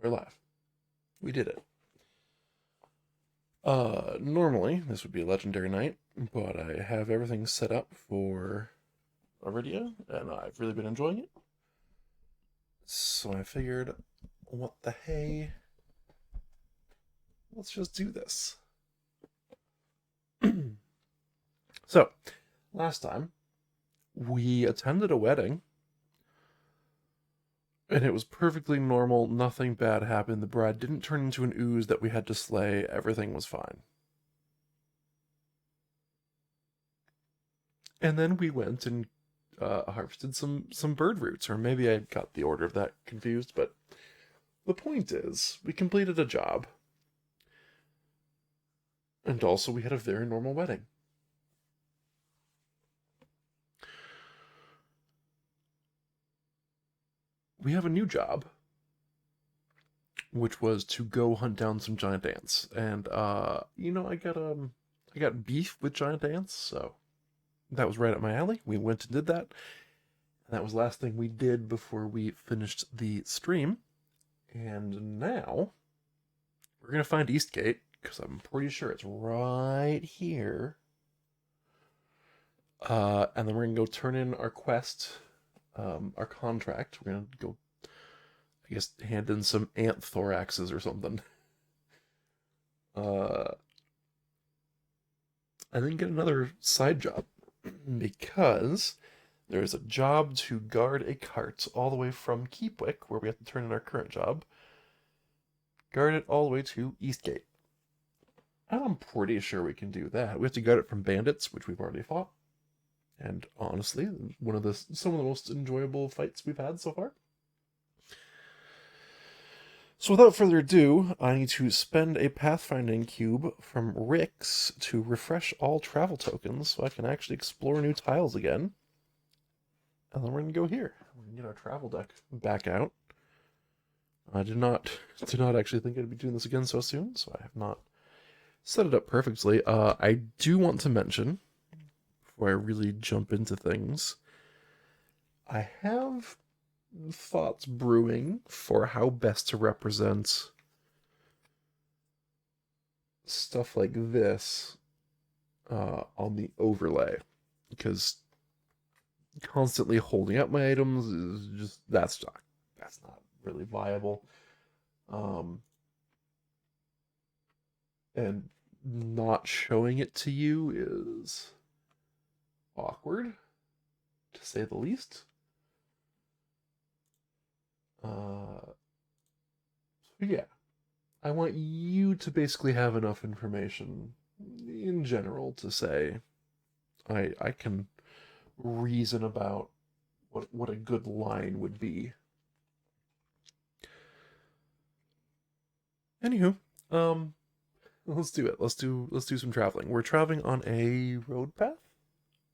We're live. We did it. Normally, this would be a legendary night, but I have everything set up for Arydia, and I've really been enjoying it. So I figured, what the hey? Let's just do this. So, last time, we attended a wedding, and it was perfectly normal, nothing bad happened, the bride didn't turn into an ooze that we had to slay, everything was fine. And then we went and harvested some bird roots, or maybe I got the order of that confused, but the point is, we completed a job, and also we had a very normal wedding. We have a new job, which was to go hunt down some giant ants, and I got beef with giant ants, so that was right up my alley. We went and did that, and that was the last thing we did before we finished the stream. And now we're gonna find Eastgate, because I'm pretty sure it's right here. And then we're gonna go turn in our quest, our contract. We're gonna go, I guess, hand in some ant thoraxes or something. Uh, and then get another side job because there's a job to guard a cart all the way from Keepwick, where we have to turn in our current job, guard it all the way to Eastgate. And I'm pretty sure we can do that. We have to guard it from bandits, which we've already fought. And honestly, some of the most enjoyable fights we've had so far. So without further ado, I need to spend a pathfinding cube from Rick's to refresh all travel tokens so I can actually explore new tiles again. And then we're going to go here. We're going to get our travel deck back out. I did not actually think I'd be doing this again so soon, so I have not set it up perfectly. I do want to mention, before I really jump into things, I have thoughts brewing for how best to represent stuff like this on the overlay, because constantly holding up my items is just that's not really viable, and not showing it to you is awkward, to say the least. So yeah, I want you to basically have enough information in general to say I can reason about what a good line would be. Anywho, let's do it. Let's do some traveling. We're traveling on a road path?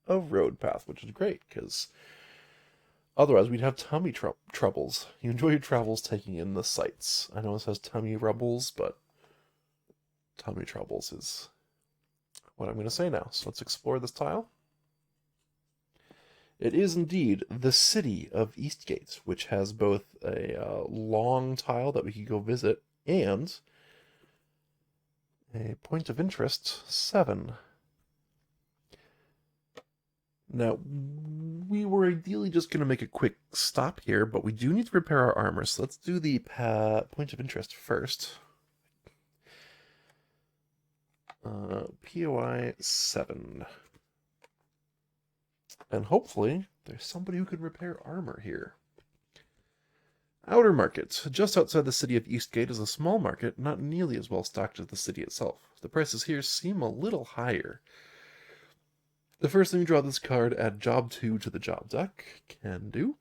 A road path, which is great, because otherwise we'd have tummy troubles. You enjoy your travels taking in the sights. I know it says tummy rubbles, but tummy troubles is what I'm going to say now. So let's explore this tile. It is indeed the city of Eastgate, which has both a long tile that we could go visit and a point of interest 7. Now, we were ideally just going to make a quick stop here, but we do need to repair our armor, so let's do the point of interest first. POI 7. And hopefully, there's somebody who can repair armor here. Outer Market. Just outside the city of Eastgate is a small market, not nearly as well stocked as the city itself. The prices here seem a little higher. The first thing, draw this card, add job 2 to the job deck. Can do.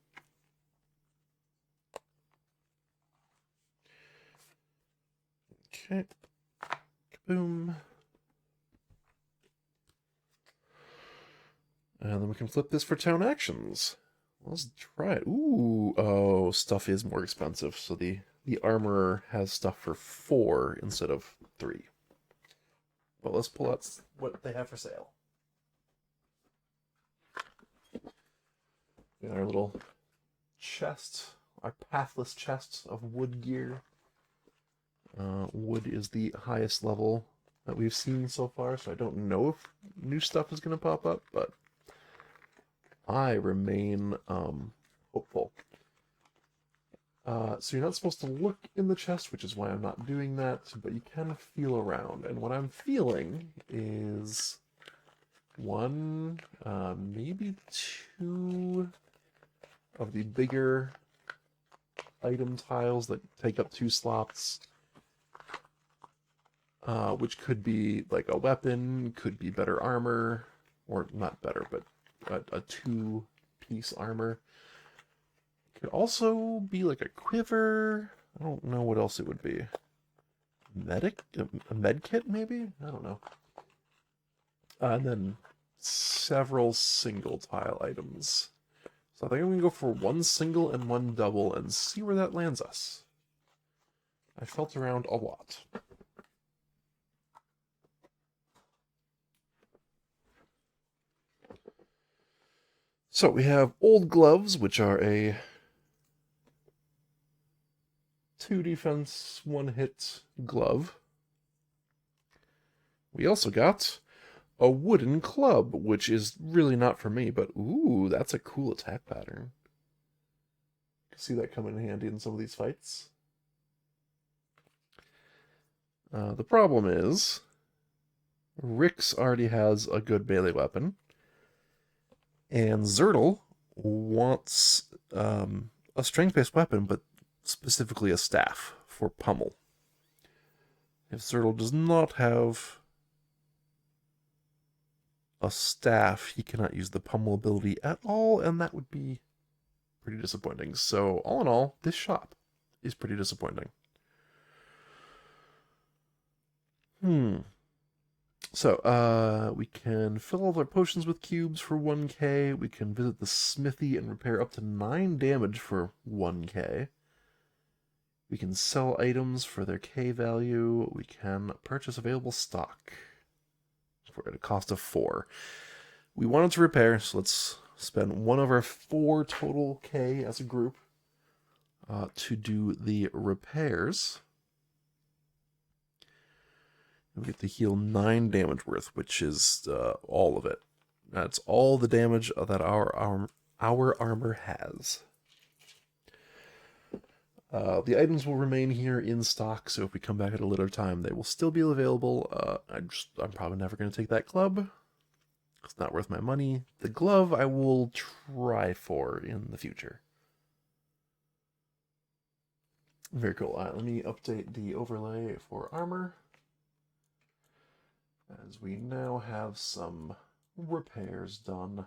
Okay. Kaboom. And then we can flip this for town actions. Let's try it. Ooh, oh, stuff is more expensive, so the armorer has stuff for 4 instead of 3. But let's pull out what they have for sale. We got our little chest, our pathless chest of wood gear. Wood is the highest level that we've seen so far, so I don't know if new stuff is going to pop up, but I remain hopeful. So you're not supposed to look in the chest, which is why I'm not doing that, but you can feel around. And what I'm feeling is one, maybe two of the bigger item tiles that take up 2 slots, which could be like a weapon, could be better armor, or not better, but a 2-piece armor. Could also be like a quiver. I don't know what else it would be. A med kit, maybe? I don't know. And then several single tile items. So I think I'm going to go for 1 single and 1 double and see where that lands us. I felt around a lot. So we have old gloves, which are a 2 defense, 1 hit glove. We also got a wooden club, which is really not for me, but ooh, that's a cool attack pattern. See that come in handy in some of these fights. The problem is, Rix already has a good melee weapon, and Zertle wants a strength-based weapon, but specifically a staff for pummel. If Zertle does not have a staff, he cannot use the pummel ability at all, and that would be pretty disappointing. So, all in all, this shop is pretty disappointing. So, we can fill all our potions with cubes for 1k. We can visit the smithy and repair up to 9 damage for 1k. We can sell items for their k value. We can purchase available stock for at a cost of 4. We wanted to repair, so let's spend 1 of our 4 total k as a group to do the repairs. We get to heal 9 damage worth, which is all of it. That's all the damage that our armor has. The items will remain here in stock, so if we come back at a later time, they will still be available. I'm probably never going to take that club. It's not worth my money. The glove I will try for in the future. Very cool. Let me update the overlay for armor, as we now have some repairs done.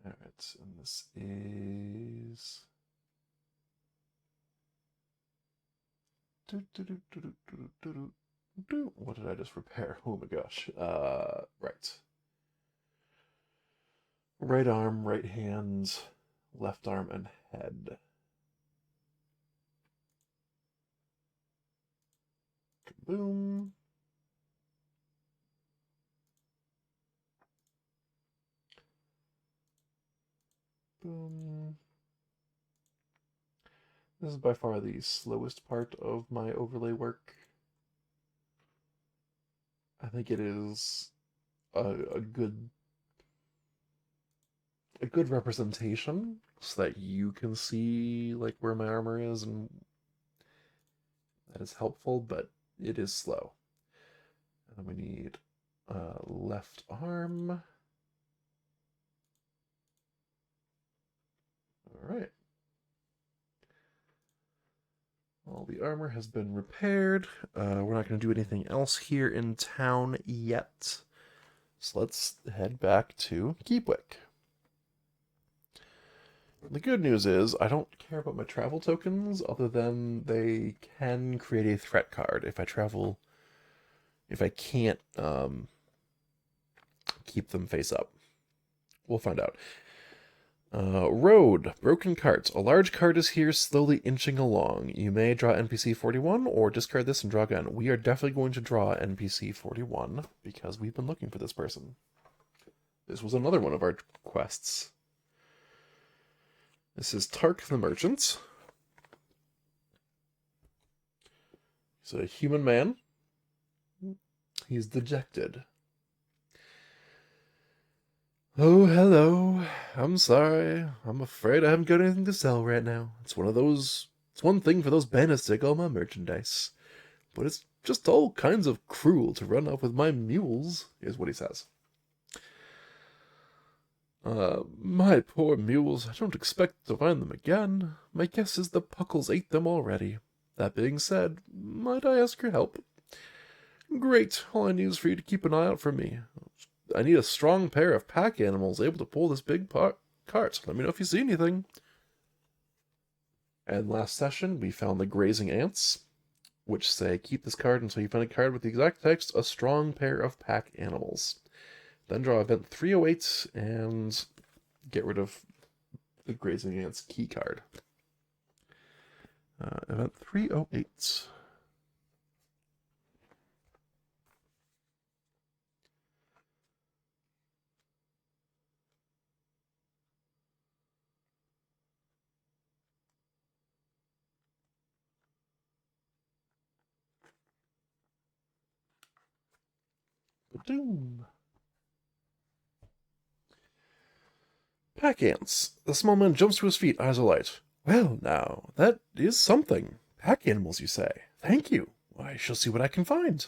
Alright, and this is... What did I just repair? Oh my gosh. Right. Right arm, right hand, left arm, and head. Boom. Boom. This is by far the slowest part of my overlay work. I think it is a good representation so that you can see like where my armor is, and that is helpful, but it is slow. And then we need left arm. All right. All the armor has been repaired. We're not going to do anything else here in town yet. So let's head back to Keepwick. The good news is I don't care about my travel tokens other than they can create a threat card if I can't keep them face up. We'll find out. Road. Broken carts. A large cart is here, slowly inching along. You may draw NPC 41 or discard this and draw again. We are definitely going to draw NPC 41 because we've been looking for this person. This was another one of our quests. This is Tark the Merchant. He's a human man. He's dejected. Oh, hello. I'm sorry. I'm afraid I haven't got anything to sell right now. It's one thing for those bandits to take all my merchandise. But it's just all kinds of cruel to run off with my mules, is what he says. My poor mules, I don't expect to find them again. My guess is the puckles ate them already. That being said, might I ask your help? Great, all I need is for you to keep an eye out for me. I need a strong pair of pack animals able to pull this big cart. Let me know if you see anything. And last session, we found the grazing ants, which say, keep this card until you find a card with the exact text, a strong pair of pack animals. Then draw event 308 and get rid of the grazing ants key card. Event 308. Ba-doom. Pack ants. The small man jumps to his feet, eyes alight. Well, now, that is something. Pack animals, you say? Thank you. I shall see what I can find.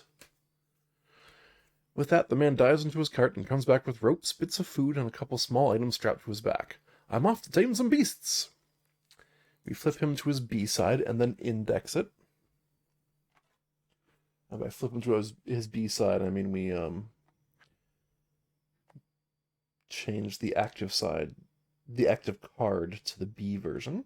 With that, the man dives into his cart and comes back with ropes, bits of food, and a couple small items strapped to his back. I'm off to tame some beasts. We flip him to his B side and then index it. And by flip him to his B side, I mean we change the active side, the active card to the B version.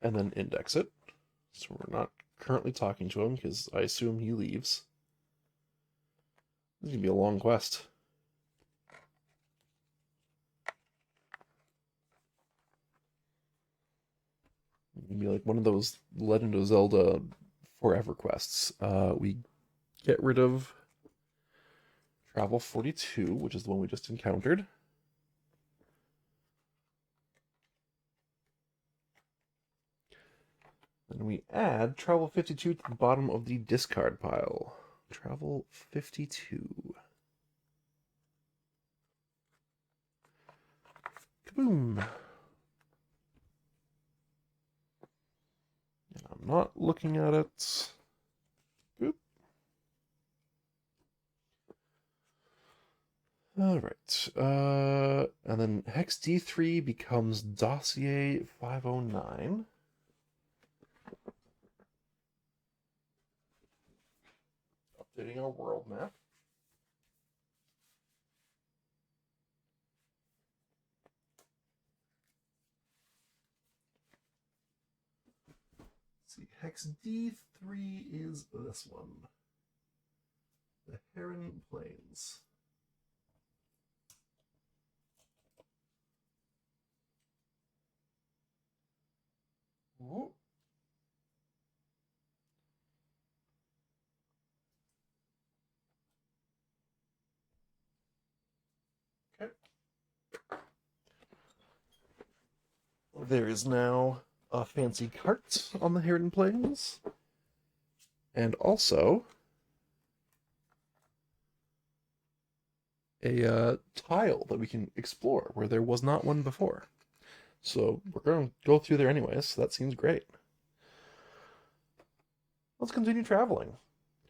And then index it. So we're not currently talking to him because I assume he leaves. This is going to be a long quest. It's going to be like one of those Legend of Zelda Forever quests. We get rid of Travel 42, which is the one we just encountered. And we add Travel 52 to the bottom of the discard pile. Travel 52. Kaboom! I'm not looking at it. Boop. Alright. And then Hex D3 becomes Dossier 509. Updating our world map. Let's see, Hex D3 is this one. The Heron Plains. Ooh. Okay. There is now a fancy cart on the Heron Plains. And also a tile that we can explore where there was not one before. So we're going to go through there anyways, so that seems great. Let's continue traveling.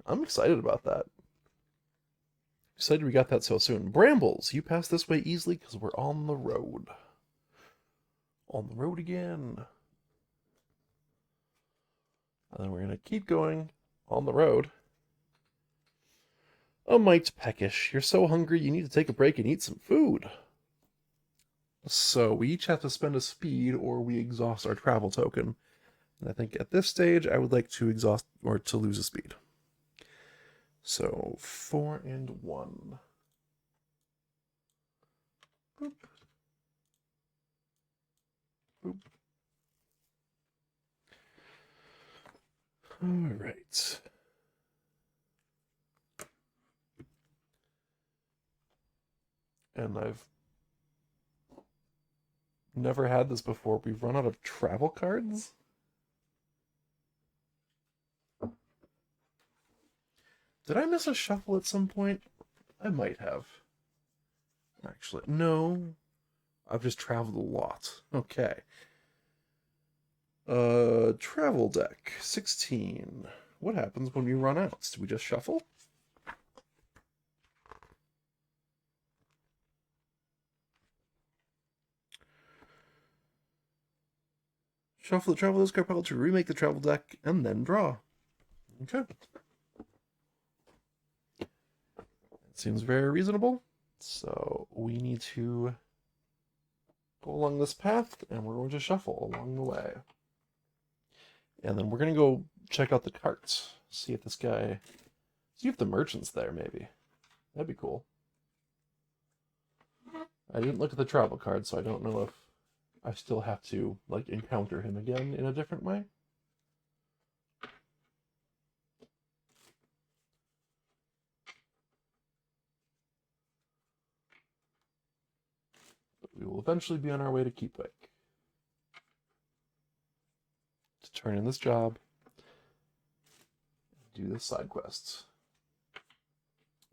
I'm excited about that. Excited we got that so soon. Brambles, you pass this way easily because we're on the road. On the road again. And then we're going to keep going on the road. A mite peckish. You're so hungry you need to take a break and eat some food. So we each have to spend a speed or we exhaust our travel token. And I think at this stage I would like to exhaust or to lose a speed. So 4 and 1. Boop. Boop. Alright. And I've never had this before. We've run out of travel cards? Did I miss a shuffle at some point? I might have. Actually, no. I've just traveled a lot. Okay. Travel deck. 16. What happens when we run out? Do we just shuffle? Shuffle the travel discard pile to remake the travel deck, and then draw. Okay. That seems very reasonable. So we need to go along this path, and we're going to shuffle along the way. And then we're going to go check out the carts. See if this guy... See if the merchant's there, maybe. That'd be cool. I didn't look at the travel card, so I don't know if I still have to, like, encounter him again in a different way. But we will eventually be on our way to Keepwick. To turn in this job. Do this side quests.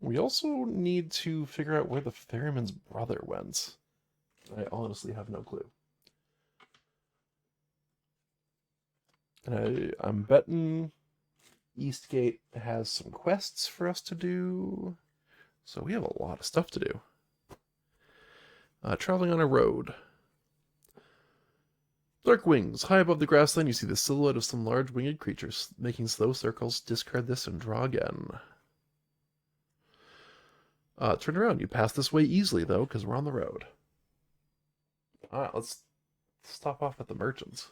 We also need to figure out where the ferryman's brother went. I honestly have no clue. And I'm betting Eastgate has some quests for us to do. So we have a lot of stuff to do. Traveling on a road. Dark wings. High above the grassland, you see the silhouette of some large winged creatures making slow circles. Discard this and draw again. Turn around. You pass this way easily, though, because we're on the road. Alright, let's stop off at the merchants.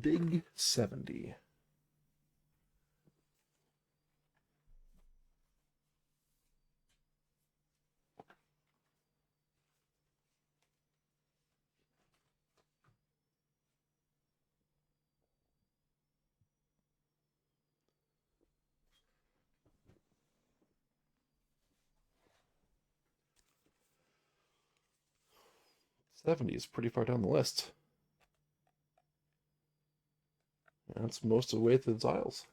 Big 70. '70 is pretty far down the list. That's most of the way through the tiles.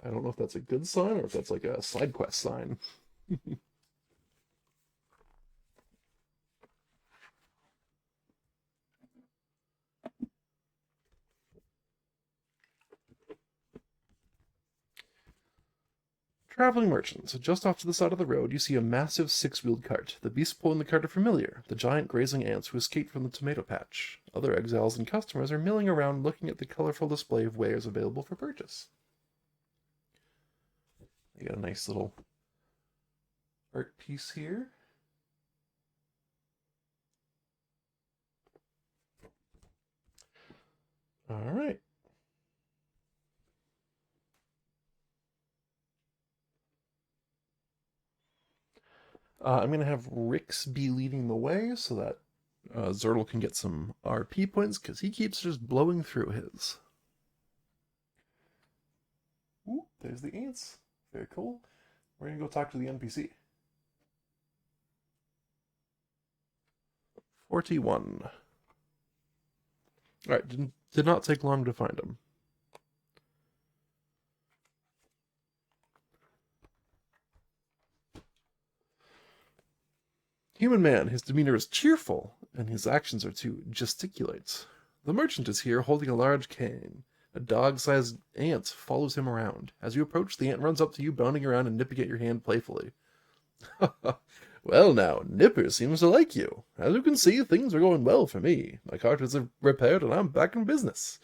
I don't know if that's a good sign or if that's like a side quest sign. Traveling merchants. Just off to the side of the road, you see a massive six-wheeled cart. The beasts pulling the cart are familiar, the giant grazing ants who escaped from the tomato patch. Other exiles and customers are milling around looking at the colorful display of wares available for purchase. They got a nice little art piece here. All right. I'm going to have Rix be leading the way so that Zertle can get some RP points because he keeps just blowing through his. Ooh, there's the ants. Very cool. We're going to go talk to the NPC. 41. Alright, did not take long to find him. Human man, his demeanor is cheerful, and his actions are to gesticulate. The merchant is here, holding a large cane. A dog-sized ant follows him around. As you approach, the ant runs up to you, bounding around and nipping at your hand playfully. Well now, Nipper seems to like you. As you can see, things are going well for me. My cart is repaired and I'm back in business.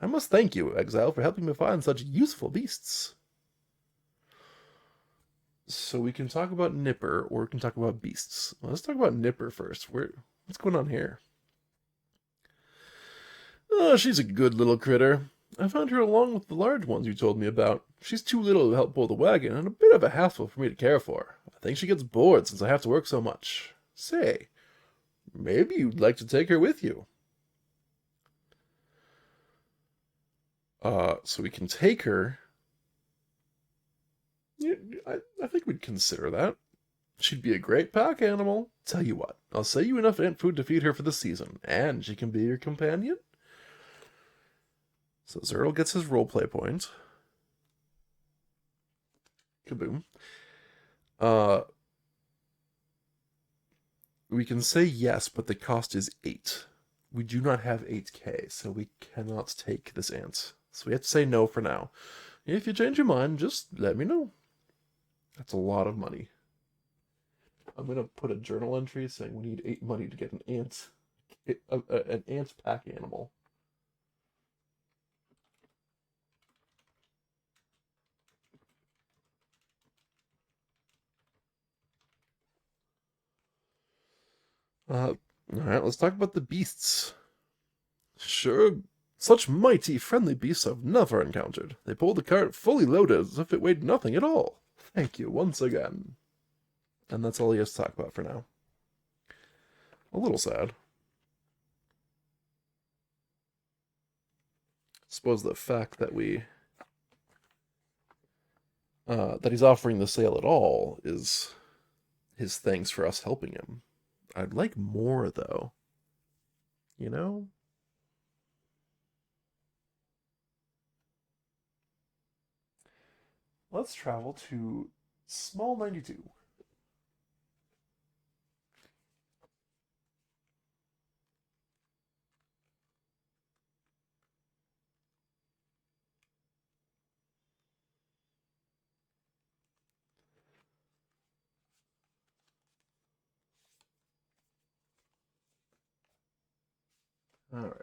I must thank you, Exile, for helping me find such useful beasts. So we can talk about Nipper, or we can talk about beasts. Well, let's talk about Nipper first. What's going on here? Oh, she's a good little critter. I found her along with the large ones you told me about. She's too little to help pull the wagon, and a bit of a hassle for me to care for. I think she gets bored since I have to work so much. Say, maybe you'd like to take her with you. So we can take her. Yeah, I think we'd consider that. She'd be a great pack animal. Tell you what, I'll sell you enough ant food to feed her for the season, and she can be your companion. So Zerl gets his roleplay point. Kaboom. Uh, we can say yes, but the cost is 8. We do not have 8k, so we cannot take this ant. So we have to say no for now. If you change your mind, just let me know. That's a lot of money. I'm gonna put a journal entry saying we need 8 money to get an ant, an ant pack animal. All right, let's talk about the beasts. Sure, such mighty, friendly beasts I've never encountered. They pulled the cart fully loaded as if it weighed nothing at all. Thank you once again. And that's all he has to talk about for now. A little sad. I suppose the fact that that he's offering the sale at all is his thanks for us helping him. I'd like more, though. You know? Let's travel to Small 92. Alright.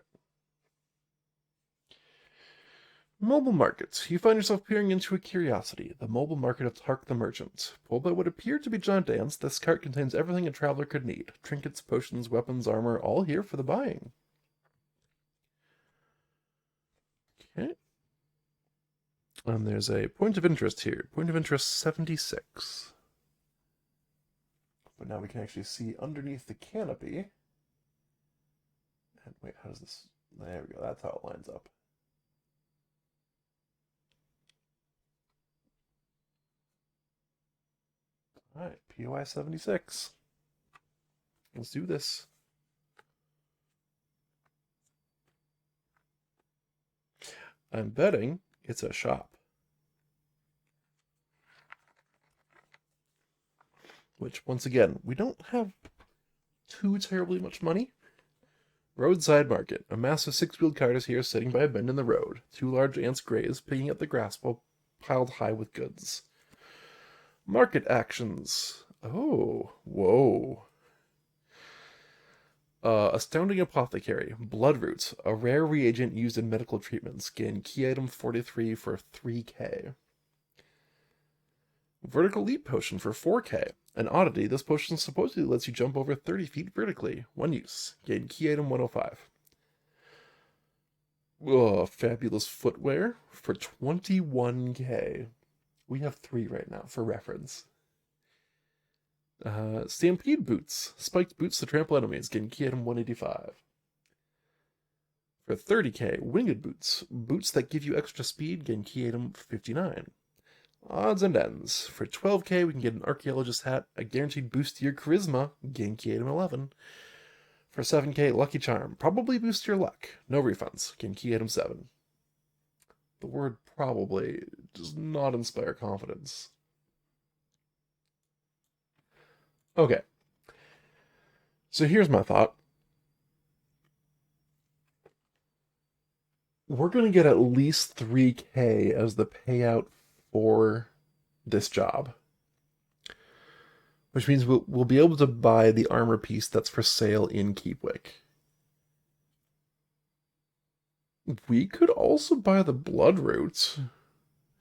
Mobile Market. You find yourself peering into a curiosity, the mobile market of Tark the Merchant. Pulled by what appear to be giant ants, this cart contains everything a traveler could need. Trinkets, potions, weapons, armor, all here for the buying. Okay. And there's a point of interest here. Point of interest 76. But now we can actually see underneath the canopy. And wait, how does this... There we go, that's how it lines up. Alright, POI 76. Let's do this. I'm betting it's a shop. Which, once again, we don't have too terribly much money. Roadside market. A massive six-wheeled cart is here sitting by a bend in the road. 2 large ants graze, picking at the grass while piled high with goods. Market actions. Oh, whoa. Astounding Apothecary. Bloodroot. A rare reagent used in medical treatments. Gain key item 43 for 3k. Vertical Leap Potion for 4k. An oddity, this potion supposedly lets you jump over 30 feet vertically. One use. Gain key item 105. Fabulous Footwear for 21k. We have 3 right now, for reference. Stampede Boots. Spiked boots to trample enemies. Gain key item 185. For 30k, Winged Boots. Boots that give you extra speed. Gain key item 59. Odds and ends. For 12k, we can get an Archaeologist hat, a guaranteed boost to your charisma, gain key item 11. For 7k, Lucky Charm, probably boost your luck, no refunds, gain key item 7. The word probably does not inspire confidence. Okay. So here's my thought. We're going to get at least 3k as the payout for this job. Which means we'll be able to buy the armor piece that's for sale in Keepwick. We could also buy the Bloodroot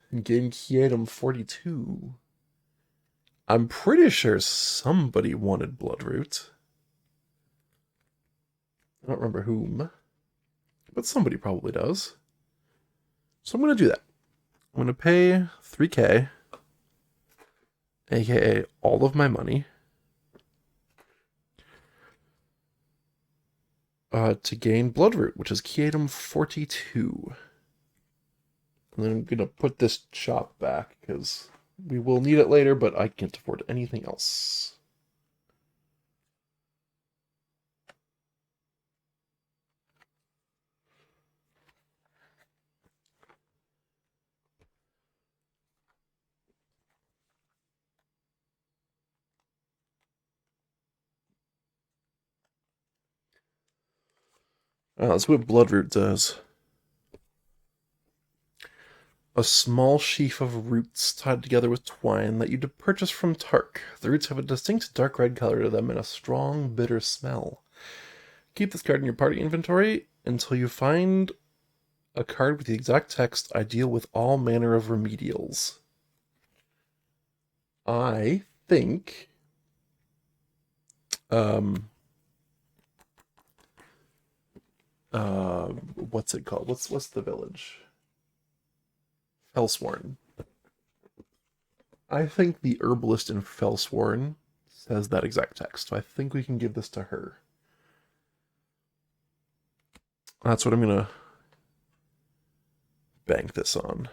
and gain key item 42. I'm pretty sure somebody wanted Bloodroot. I don't remember whom, but somebody probably does. So I'm going to do that. I'm going to pay 3k, aka all of my money, to gain Bloodroot, which is key item 42. And then I'm going to put this shop back because we will need it later, but I can't afford anything else. That's what Bloodroot does. A small sheaf of roots tied together with twine that you purchase from Tark. The roots have a distinct dark red color to them and a strong, bitter smell. Keep this card in your party inventory until you find a card with the exact text ideal with all manner of remedials. I think what's it called? What's the village? Felsworn. I think the herbalist in Felsworn says that exact text. So I think we can give this to her. That's what I'm gonna bank this on.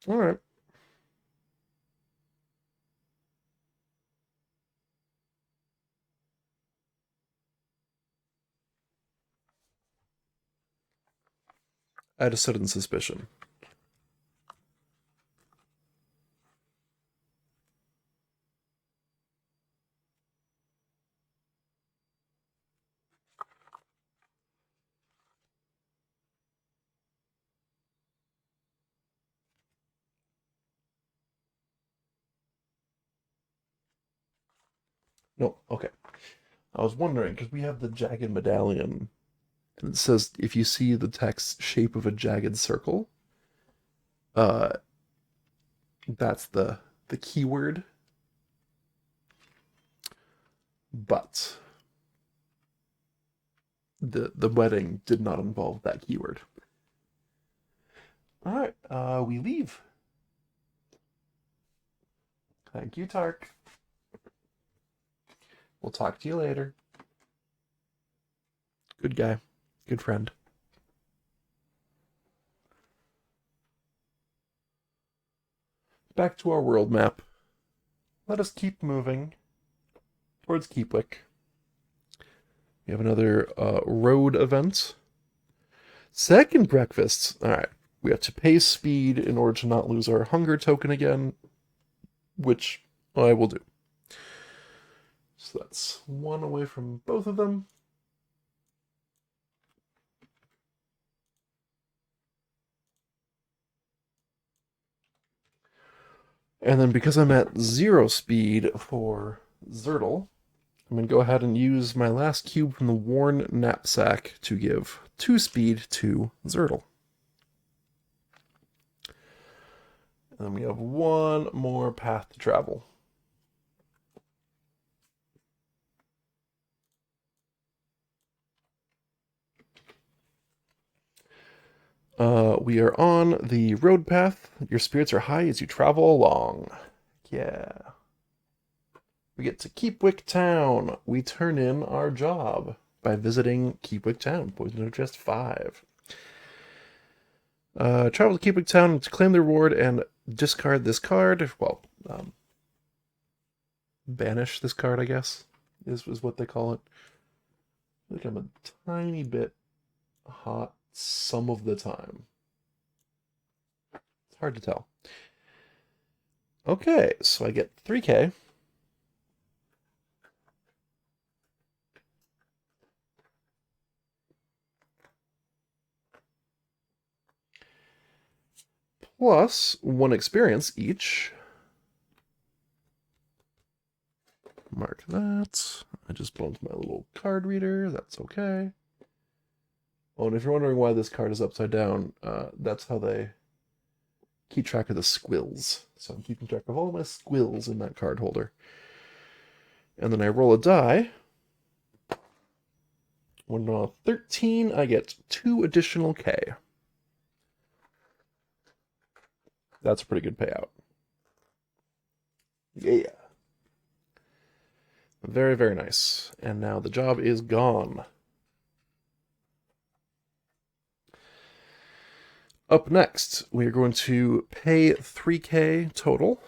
All right. I had a sudden suspicion. No, okay. I was wondering because we have the jagged medallion, and it says if you see the text shape of a jagged circle, uh, that's the keyword. But the wedding did not involve that keyword. All right, we leave. Thank you, Tark. We'll talk to you later. Good guy. Good friend. Back to our world map. Let us keep moving towards Keepwick. We have another road event. Second breakfast. All right. We have to pay speed in order to not lose our hunger token again, which I will do. So that's one away from both of them. And then because I'm at 0 speed for Zertle, I'm going to go ahead and use my last cube from the worn knapsack to give 2 speed to Zertle. And then we have one more path to travel. We are on the road path. Your spirits are high as you travel along. Yeah. We get to Keepwick Town. We turn in our job by visiting Keepwick Town. Poison of just 5. Travel to Keepwick Town to claim the reward and discard this card. Well, banish this card, I guess, is what they call it. I think I'm a tiny bit hot some of the time. It's hard to tell. Okay, so I get 3K. Plus 1 experience each. Mark that. I just bumped my little card reader. That's okay. Oh, and if you're wondering why this card is upside down, that's how they keep track of the squills. So I'm keeping track of all my squills in that card holder. And then I roll a die. When on 13, I get 2 additional K. That's a pretty good payout. Yeah. Very, very nice. And now the job is gone. Up next, we are going to pay 3K total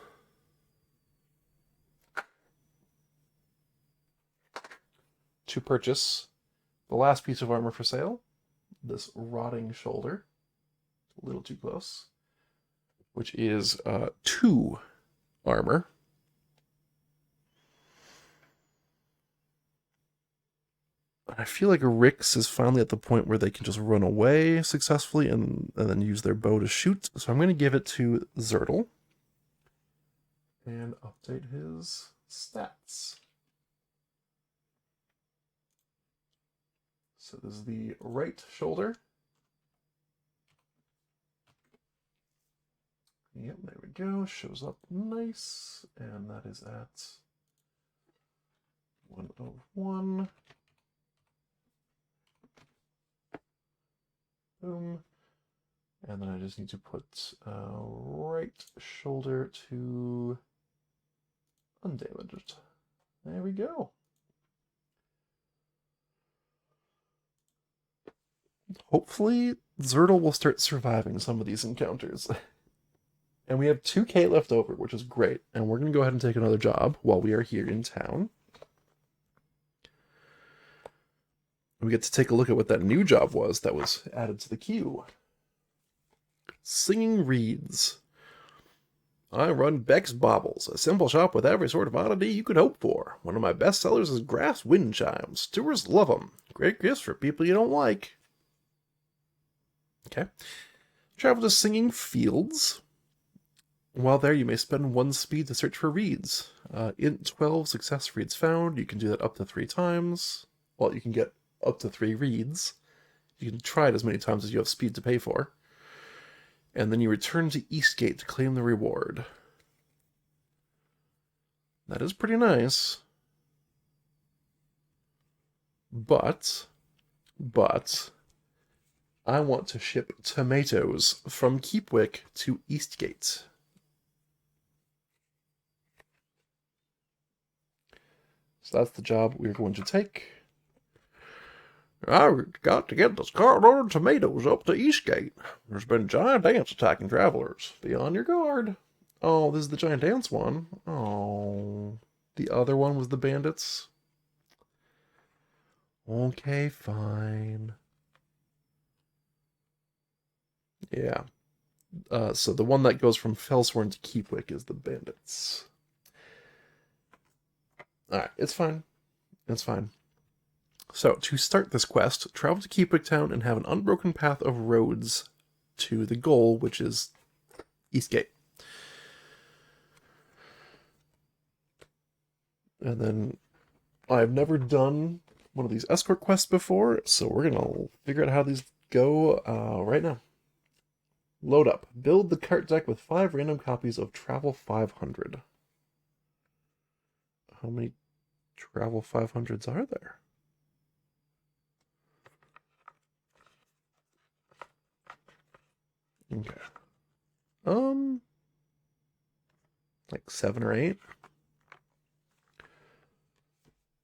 to purchase the last piece of armor for sale, this rotting shoulder, a little too close, which is 2 armor. I feel like Rix is finally at the point where they can just run away successfully and then use their bow to shoot. So I'm going to give it to Zertle and update his stats. So this is the right shoulder. Yep, there we go. Shows up nice. And that is at 101. Boom. And then I just need to put right shoulder to undamaged. There we go. Hopefully, Zertle will start surviving some of these encounters. And we have 2K left over, which is great. And we're going to go ahead and take another job while we are here in town. We get to take a look at what that new job was that was added to the queue. Singing reeds. I run Beck's Baubles, a simple shop with every sort of oddity you could hope for. One of my best sellers is grass wind chimes. Tourists love them. Great gifts for people you don't like. Okay. Travel to Singing Fields. While there, you may spend 1 speed to search for reeds. Int 12, success reeds found. You can do that up to 3 times. Well, you can get up to 3 reeds. You can try it as many times as you have speed to pay for. And then you return to Eastgate to claim the reward. That is pretty nice. But, I want to ship tomatoes from Keepwick to Eastgate. So that's the job we're going to take. I've got to get this carload of tomatoes up to Eastgate. There's been giant ants attacking travelers. Be on your guard. Oh, this is the giant ants one. Oh, the other one was the bandits. Okay, fine. Yeah. So the one that goes from Fellshorn to Keepwick is the bandits. Alright, it's fine. It's fine. So, to start this quest, travel to Keepwick Town and have an unbroken path of roads to the goal, which is Eastgate. And then, I've never done one of these escort quests before, so we're gonna figure out how these go right now. Load up. Build the cart deck with 5 random copies of Travel 500. How many Travel 500s are there? Okay. Like 7 or 8.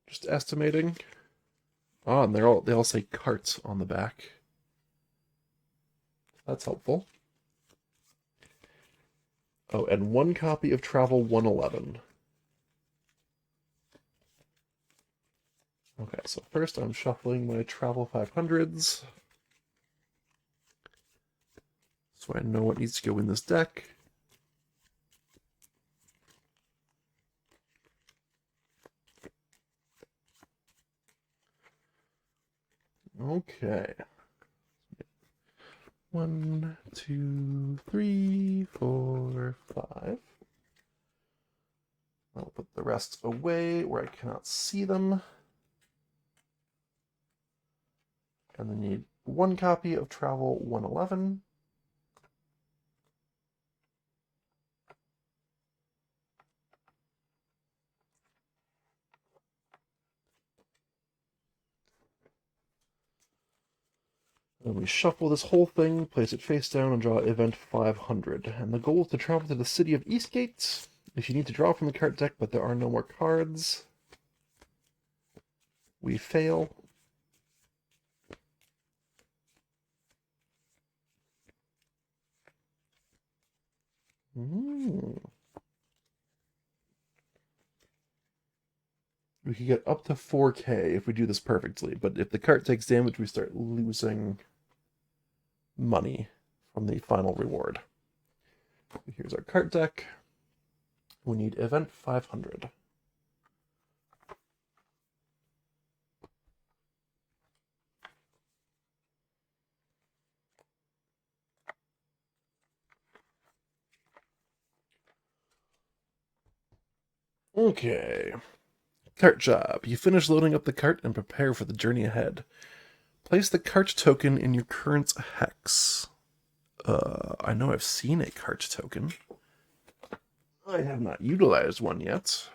Just estimating. Oh, and they all say carts on the back. That's helpful. Oh, and 1 copy of Travel 111. Okay, so first I'm shuffling my Travel 500s. So I know what needs to go in this deck. Okay. 1, 2, 3, 4, 5. I'll put the rest away where I cannot see them. And then need 1 copy of Travel 111. Then we shuffle this whole thing, place it face down, and draw event 500. And the goal is to travel to the city of Eastgate If you need to draw from the card deck, but there are no more cards, we fail. We could get up to 4K if we do this perfectly, but if the card takes damage, we start losing money from the final reward. Here's our card deck. We need event 500. Okay. Cart job. You finish loading up the cart and prepare for the journey ahead. Place the cart token in your current hex. I know I've seen a cart token. I have not utilized one yet.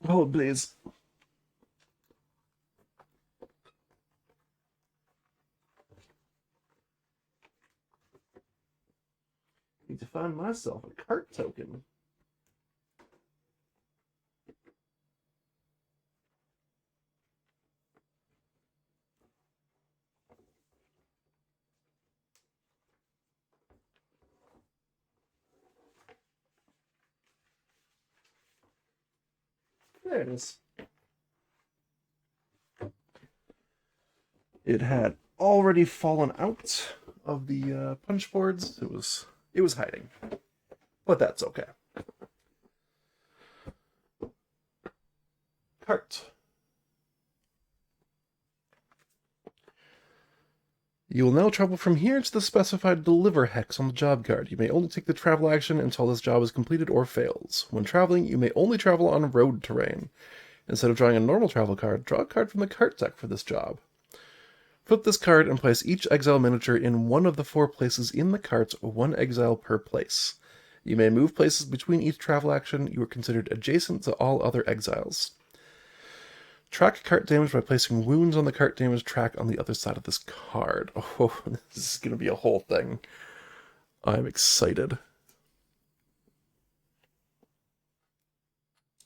Hold, please. Need to find myself a cart token. There it is. It had already fallen out of the punch boards. It was hiding, but that's okay. Cart. You will now travel from here to the specified deliver hex on the job card. You may only take the travel action until this job is completed or fails. When traveling, you may only travel on road terrain. Instead of drawing a normal travel card, draw a card from the cart deck for this job. Flip this card and place each exile miniature in one of the 4 places in the cart, 1 exile per place. You may move places between each travel action. You are considered adjacent to all other exiles. Track cart damage by placing wounds on the cart damage track on the other side of this card. Oh, this is going to be a whole thing. I'm excited.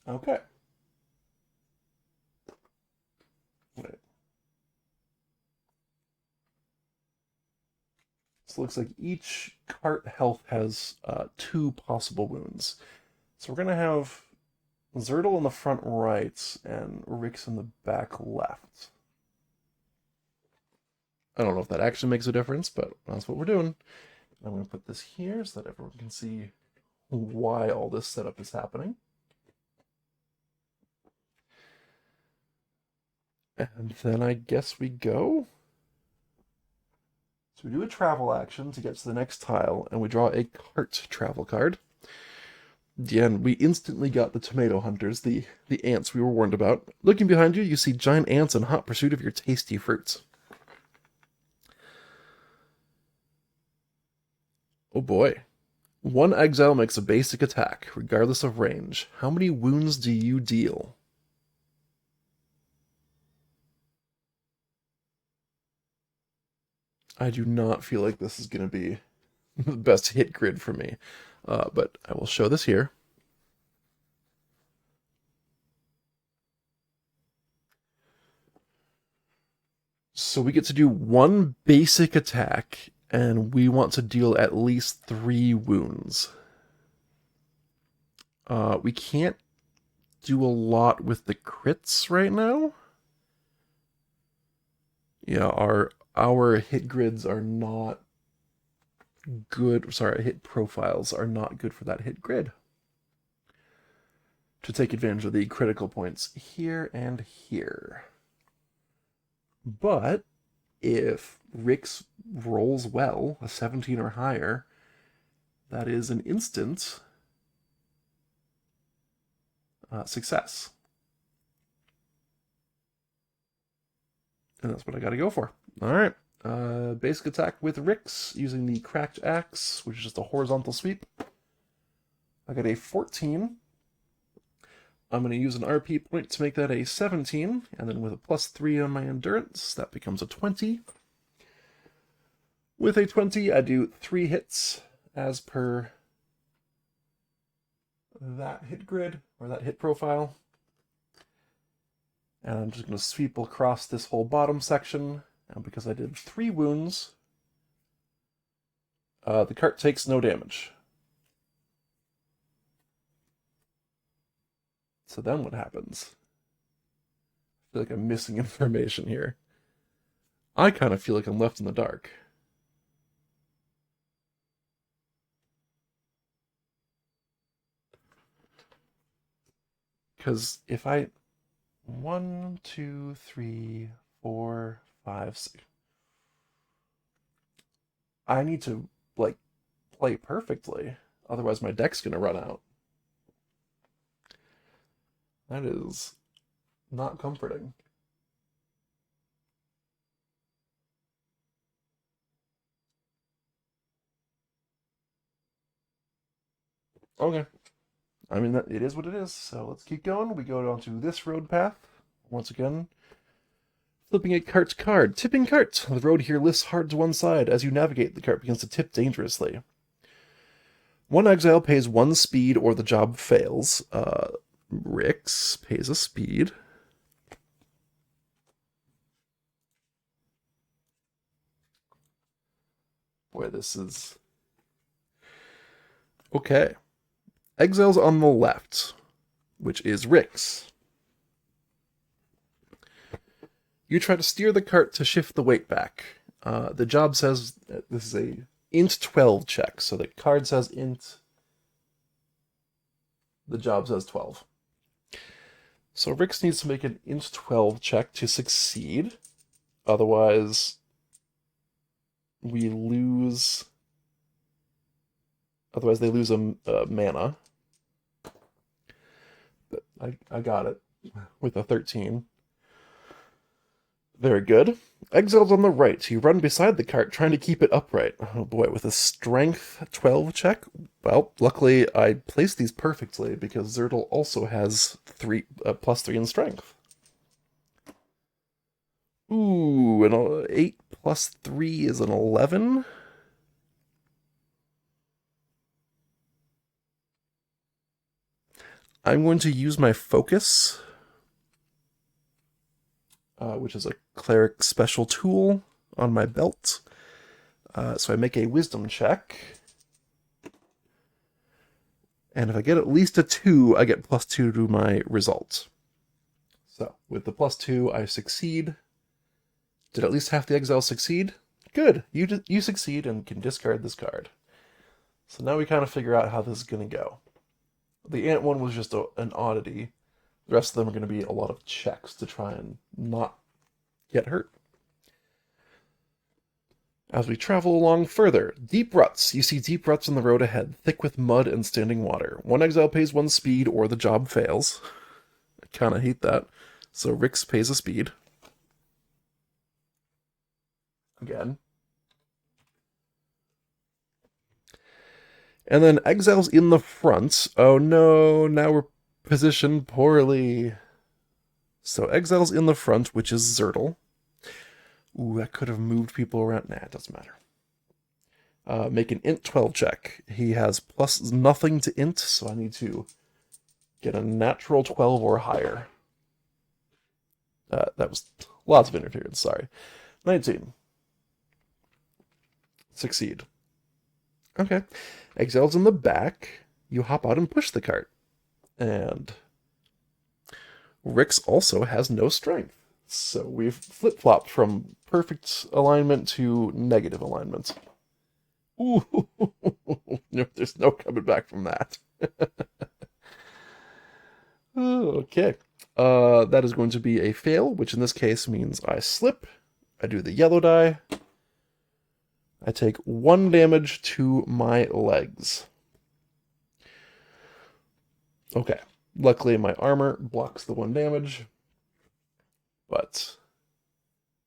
Okay. Wait. So it looks like each cart health has 2 possible wounds. So we're going to have Zertle in the front right and Rix in the back left. I don't know if that actually makes a difference, but that's what we're doing. I'm going to put this here so that everyone can see why all this setup is happening. And then I guess we go. So we do a travel action to get to the next tile, and we draw a cart travel card. And we instantly got the tomato hunters, the ants we were warned about. Looking behind you, you see giant ants in hot pursuit of your tasty fruits. Oh boy. 1 exile makes a basic attack, regardless of range. How many wounds do you deal? I do not feel like this is going to be the best hit grid for me. But I will show this here. So we get to do 1 basic attack, and we want to deal at least 3 wounds. We can't do a lot with the crits right now. Yeah, our hit grids are not good. Sorry, hit profiles are not good for that hit grid. To take advantage of the critical points here and here. But if Rix rolls well, a 17 or higher, that is an instant success. And that's what I got to go for. All right. Basic attack with Rix using the Cracked Axe, which is just a horizontal sweep. I got a 14. I'm going to use an RP point to make that a 17, and then with a +3 on my endurance, that becomes a 20. With a 20, I do 3 hits as per that hit grid, or that hit profile. And I'm just going to sweep across this whole bottom section, and because I did 3 wounds, the cart takes no damage. So then what happens? I feel like I'm missing information here. I kind of feel like I'm left in the dark. Because if I... 1, 2, 3, 4, 5, 6... I need to, like, play perfectly. Otherwise my deck's going to run out. That is not comforting. Okay. I mean, it is what it is, so let's keep going. We go down to this road path. Once again, flipping a cart card. Tipping cart. The road here lifts hard to one side. As you navigate, the cart begins to tip dangerously. 1 exile pays 1 speed or the job fails. Rix pays a speed. Boy, this is... Okay. Exile's on the left, which is Rix. You try to steer the cart to shift the weight back. The job says this is a int 12 check, so the card says int, the job says 12. So Rix needs to make an int 12 check to succeed. Otherwise, we lose... Otherwise, they lose a mana. But I got it with a 13. Very good. Exile's on the right. You run beside the cart, trying to keep it upright. Oh boy, with a strength 12 check? Well, luckily I placed these perfectly, because Zertle also has +3 in strength. Ooh, an 8 plus 3 is an 11? I'm going to use my focus, which is a cleric special tool on my belt. So I make a wisdom check. And if I get at least a 2, I get +2 to my result. So with the +2, I succeed. Did at least half the exile succeed? Good, you succeed and can discard this card. So now we kind of figure out how this is going to go. The ant one was just an oddity. The rest of them are going to be a lot of checks to try and not get hurt. As we travel along further, deep ruts. You see deep ruts on the road ahead, thick with mud and standing water. 1 exile pays 1 speed or the job fails. I kind of hate that. So Rix pays a speed. Again. And then exile's in the front. Oh no, now we're positioned poorly. So exile's in the front, which is Zertle. Ooh, I could have moved people around. Nah, it doesn't matter. Make an int 12 check. He has +0 to int, so I need to get a natural 12 or higher. That was lots of interference, sorry. 19. Succeed. Okay. Exile's in the back. You hop out and push the cart. And Rix also has no strength. So we've flip-flopped from perfect alignment to negative alignment. Ooh, no, there's no coming back from that. Okay. That is going to be a fail, which in this case means I slip. I do the yellow die. I take 1 damage to my legs. Okay. Luckily, my armor blocks the 1 damage. But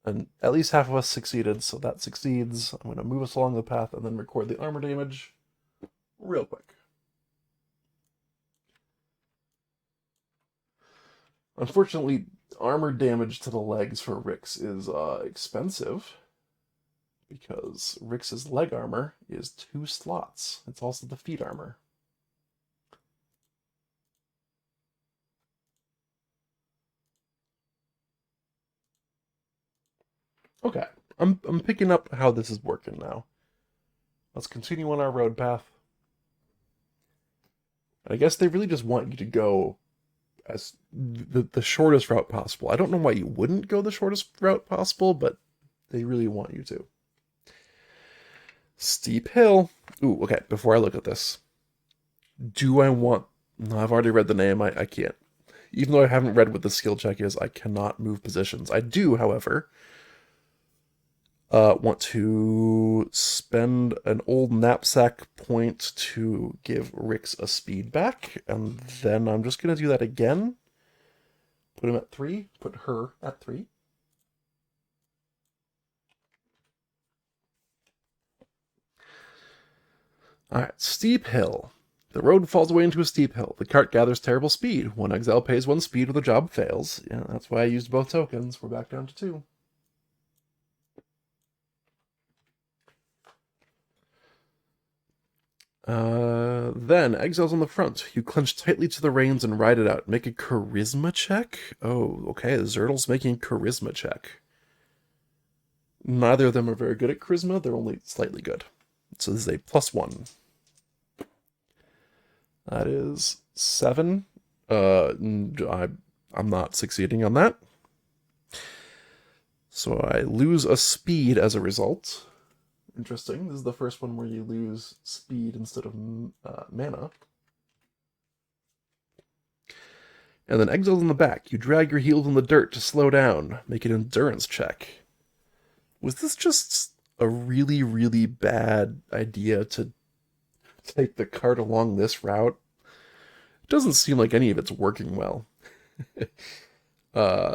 and at least half of us succeeded, so that succeeds. I'm going to move us along the path and then record the armor damage real quick. Unfortunately, armor damage to the legs for Rix is expensive because Rix's leg armor is 2 slots. It's also the feet armor. Okay, I'm picking up how this is working now. Let's continue on our road path. I guess they really just want you to go as the shortest route possible. I don't know why you wouldn't go the shortest route possible, but they really want you to. Steep hill. Ooh, okay, before I look at this, do I want... No, I've already read the name. I can't. Even though I haven't read what the skill check is, I cannot move positions. I do, however, want to spend an old knapsack point to give Rix a speed back, and then I'm just going to do that again. Put him at 3, put her at 3. Alright, steep hill. The road falls away into a steep hill. The cart gathers terrible speed. One exile pays 1 speed or the job fails. Yeah, that's why I used both tokens. We're back down to 2. Then, exiles on the front. You clench tightly to the reins and ride it out. Make a charisma check? Oh, okay, Zertle's making charisma check. Neither of them are very good at charisma, they're only slightly good. So this is a +1. That is 7. I'm not succeeding on that. So I lose a speed as a result. Interesting. This is the first one where you lose speed instead of mana. And then exiles in the back. You drag your heels in the dirt to slow down. Make an endurance check. Was this just a really, really bad idea to take the cart along this route? It doesn't seem like any of it's working well.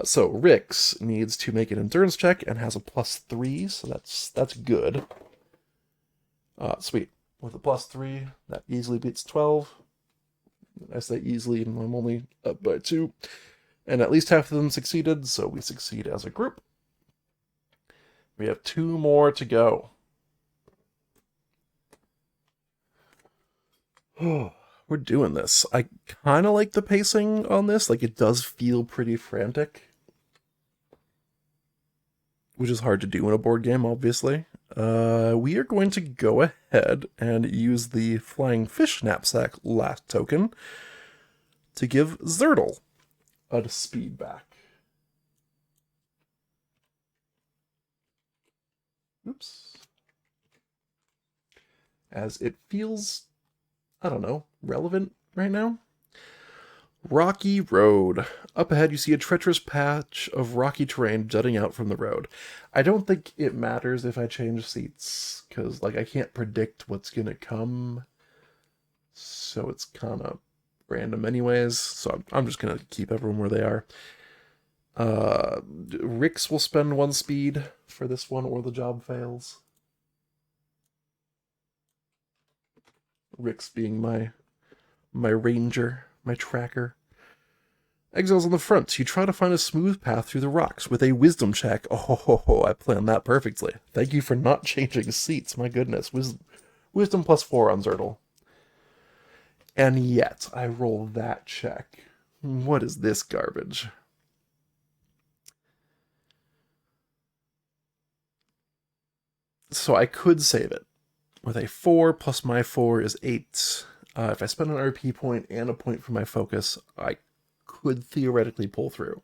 So Rix needs to make an endurance check and has a +3, so that's good. Sweet. With a +3, that easily beats 12. I say easily, and I'm only up by 2. And at least half of them succeeded, so we succeed as a group. We have 2 more to go. We're doing this. I kind of like the pacing on this. Like, it does feel pretty frantic. Which is hard to do in a board game, obviously. We are going to go ahead and use the Flying Fish Knapsack last token to give Zertle a speed back. Oops. As it feels, I don't know, relevant right now. Rocky Road. Up ahead, you see a treacherous patch of rocky terrain jutting out from the road. I don't think it matters if I change seats, because, like, I can't predict what's gonna come, so it's kind of random anyways, so I'm just gonna keep everyone where they are. Rix will spend 1 speed for this one, or the job fails. Rix being my ranger, my tracker. Exiles on the front. You try to find a smooth path through the rocks with a wisdom check. Oh, I planned that perfectly. Thank you for not changing seats. My goodness. Wisdom +4 on Zertle. And yet, I roll that check. What is this garbage? So I could save it. With a 4 plus my 4 is 8. If I spend an RP point and a point for my focus, I could theoretically pull through.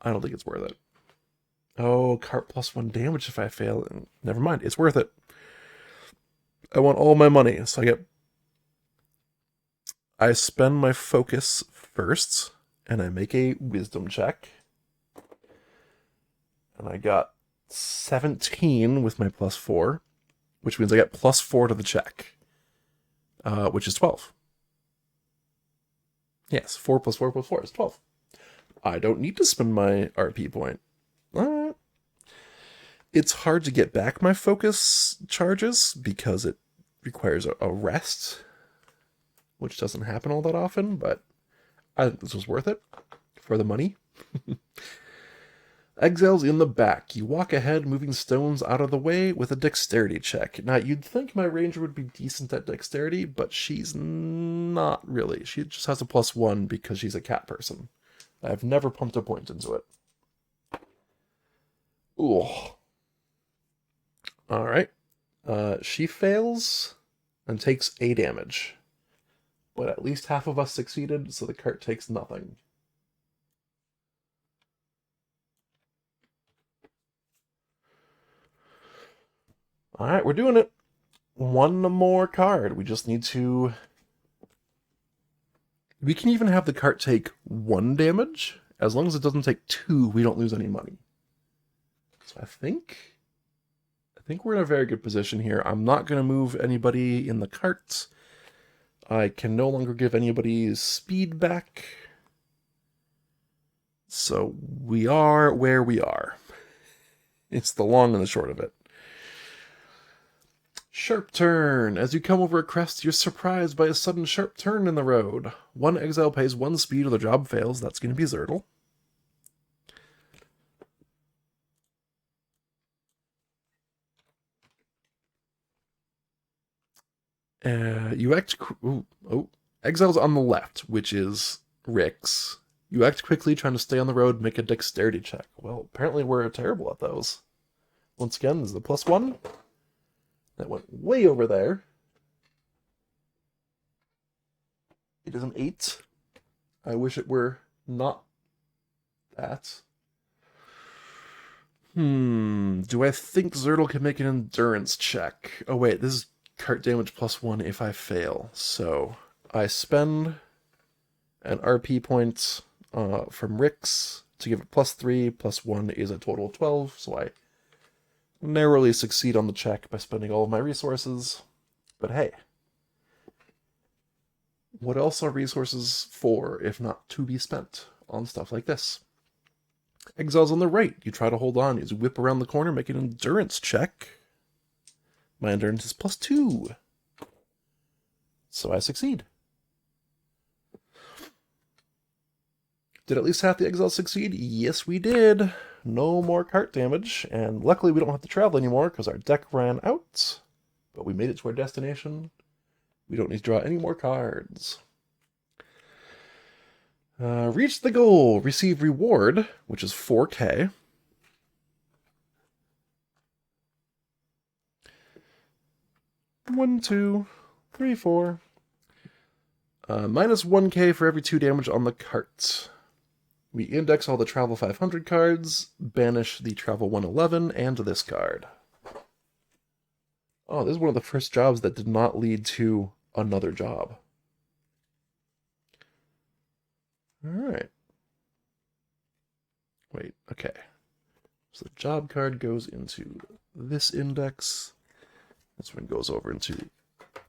I don't think it's worth it. Oh, cart +1 damage if I fail. Never mind, it's worth it. I want all my money, so I spend my focus first, and I make a wisdom check. And I got 17 with my +4, which means I get +4 to the check, which is 12. Yes, 4 plus 4 plus 4 is 12. I don't need to spend my RP point. It's hard to get back my focus charges because it requires a rest, which doesn't happen all that often, but I think this was worth it. for the money. Exiles in the back. You walk ahead, moving stones out of the way with a dexterity check. Now, you'd think my ranger would be decent at dexterity, but she's not really. She just has a +1 because she's a cat person. I've never pumped a point into it. Ooh. Alright. She fails and takes A damage. But at least half of us succeeded, so the cart takes nothing. Alright, we're doing it. One more card. We just need to... We can even have the cart take 1 damage. As long as it doesn't take 2, we don't lose any money. So I think we're in a very good position here. I'm not going to move anybody in the cart. I can no longer give anybody speed back. So we are where we are. It's the long and the short of it. Sharp turn. As you come over a crest, you're surprised by a sudden sharp turn in the road. One exile pays 1 speed or the job fails. That's going to be Zertle. You act... Exile's on the left, which is Rick's. You act quickly, trying to stay on the road, make a dexterity check. Well, apparently we're terrible at those. Once again, this is the +1. That went way over there. It is an 8. I wish it were not that. Do I think Zertle can make an endurance check? Oh wait, this is cart damage +1 if I fail. So I spend an RP point from Rick's to give it +3. +1 is a total of 12, so I narrowly succeed on the check by spending all of my resources. But hey, what else are resources for if not to be spent on stuff like this? Exile's on the right. You try to hold on. You whip around the corner, make an endurance check. My endurance is +2. So I succeed. Did at least half the exiles succeed? Yes, we did. No more cart damage. And luckily we don't have to travel anymore because our deck ran out. But we made it to our destination. We don't need to draw any more cards. Reach the goal. Receive reward, which is 4K. One, two, three, four. Minus 1K for every 2 damage on the cart. We index all the Travel 500 cards, banish the Travel 111, and this card. Oh, this is one of the first jobs that did not lead to another job. Alright. Wait, okay. So the job card goes into this index. This one goes over into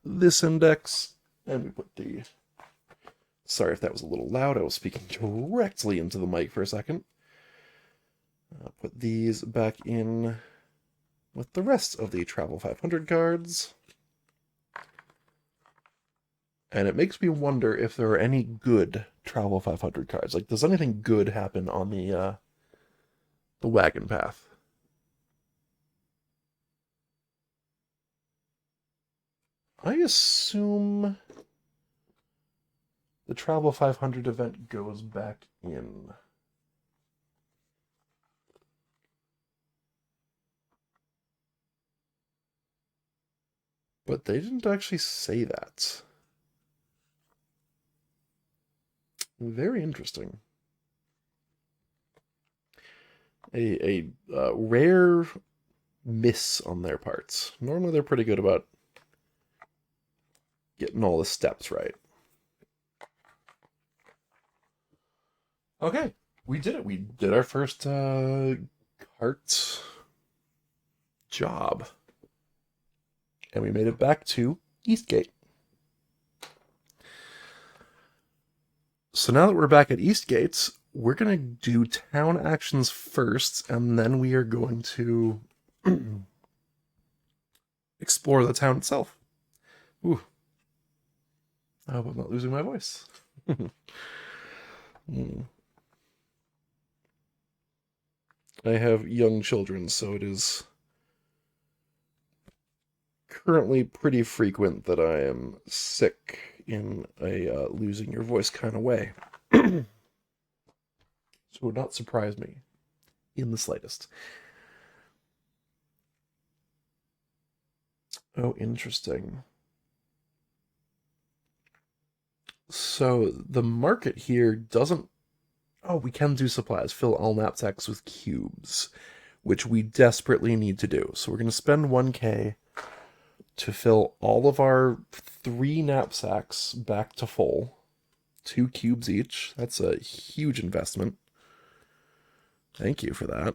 this index. And we put the... Sorry if that was a little loud. I was speaking directly into the mic for a second. I'll put these back in with the rest of the Travel 500 cards. And it makes me wonder if there are any good Travel 500 cards. Like, does anything good happen on the wagon path? I assume the Travel 500 event goes back in. But they didn't actually say that. Very interesting. A rare miss on their parts. Normally they're pretty good about getting all the steps right. Okay, we did it. We did our first cart job. And we made it back to Eastgate. So now that we're back at Eastgate, we're going to do town actions first, and then we are going to explore the town itself. Ooh. I hope I'm not losing my voice. I have young children, so it is currently pretty frequent that I am sick in a losing your voice kind of way. So it would not surprise me in the slightest. Oh, interesting. So the market here doesn't. Oh, we can do supplies. Fill all knapsacks with cubes, which we desperately need to do. So we're going to spend 1K to fill all of our 3 knapsacks back to full. 2 cubes each. That's a huge investment. Thank you for that.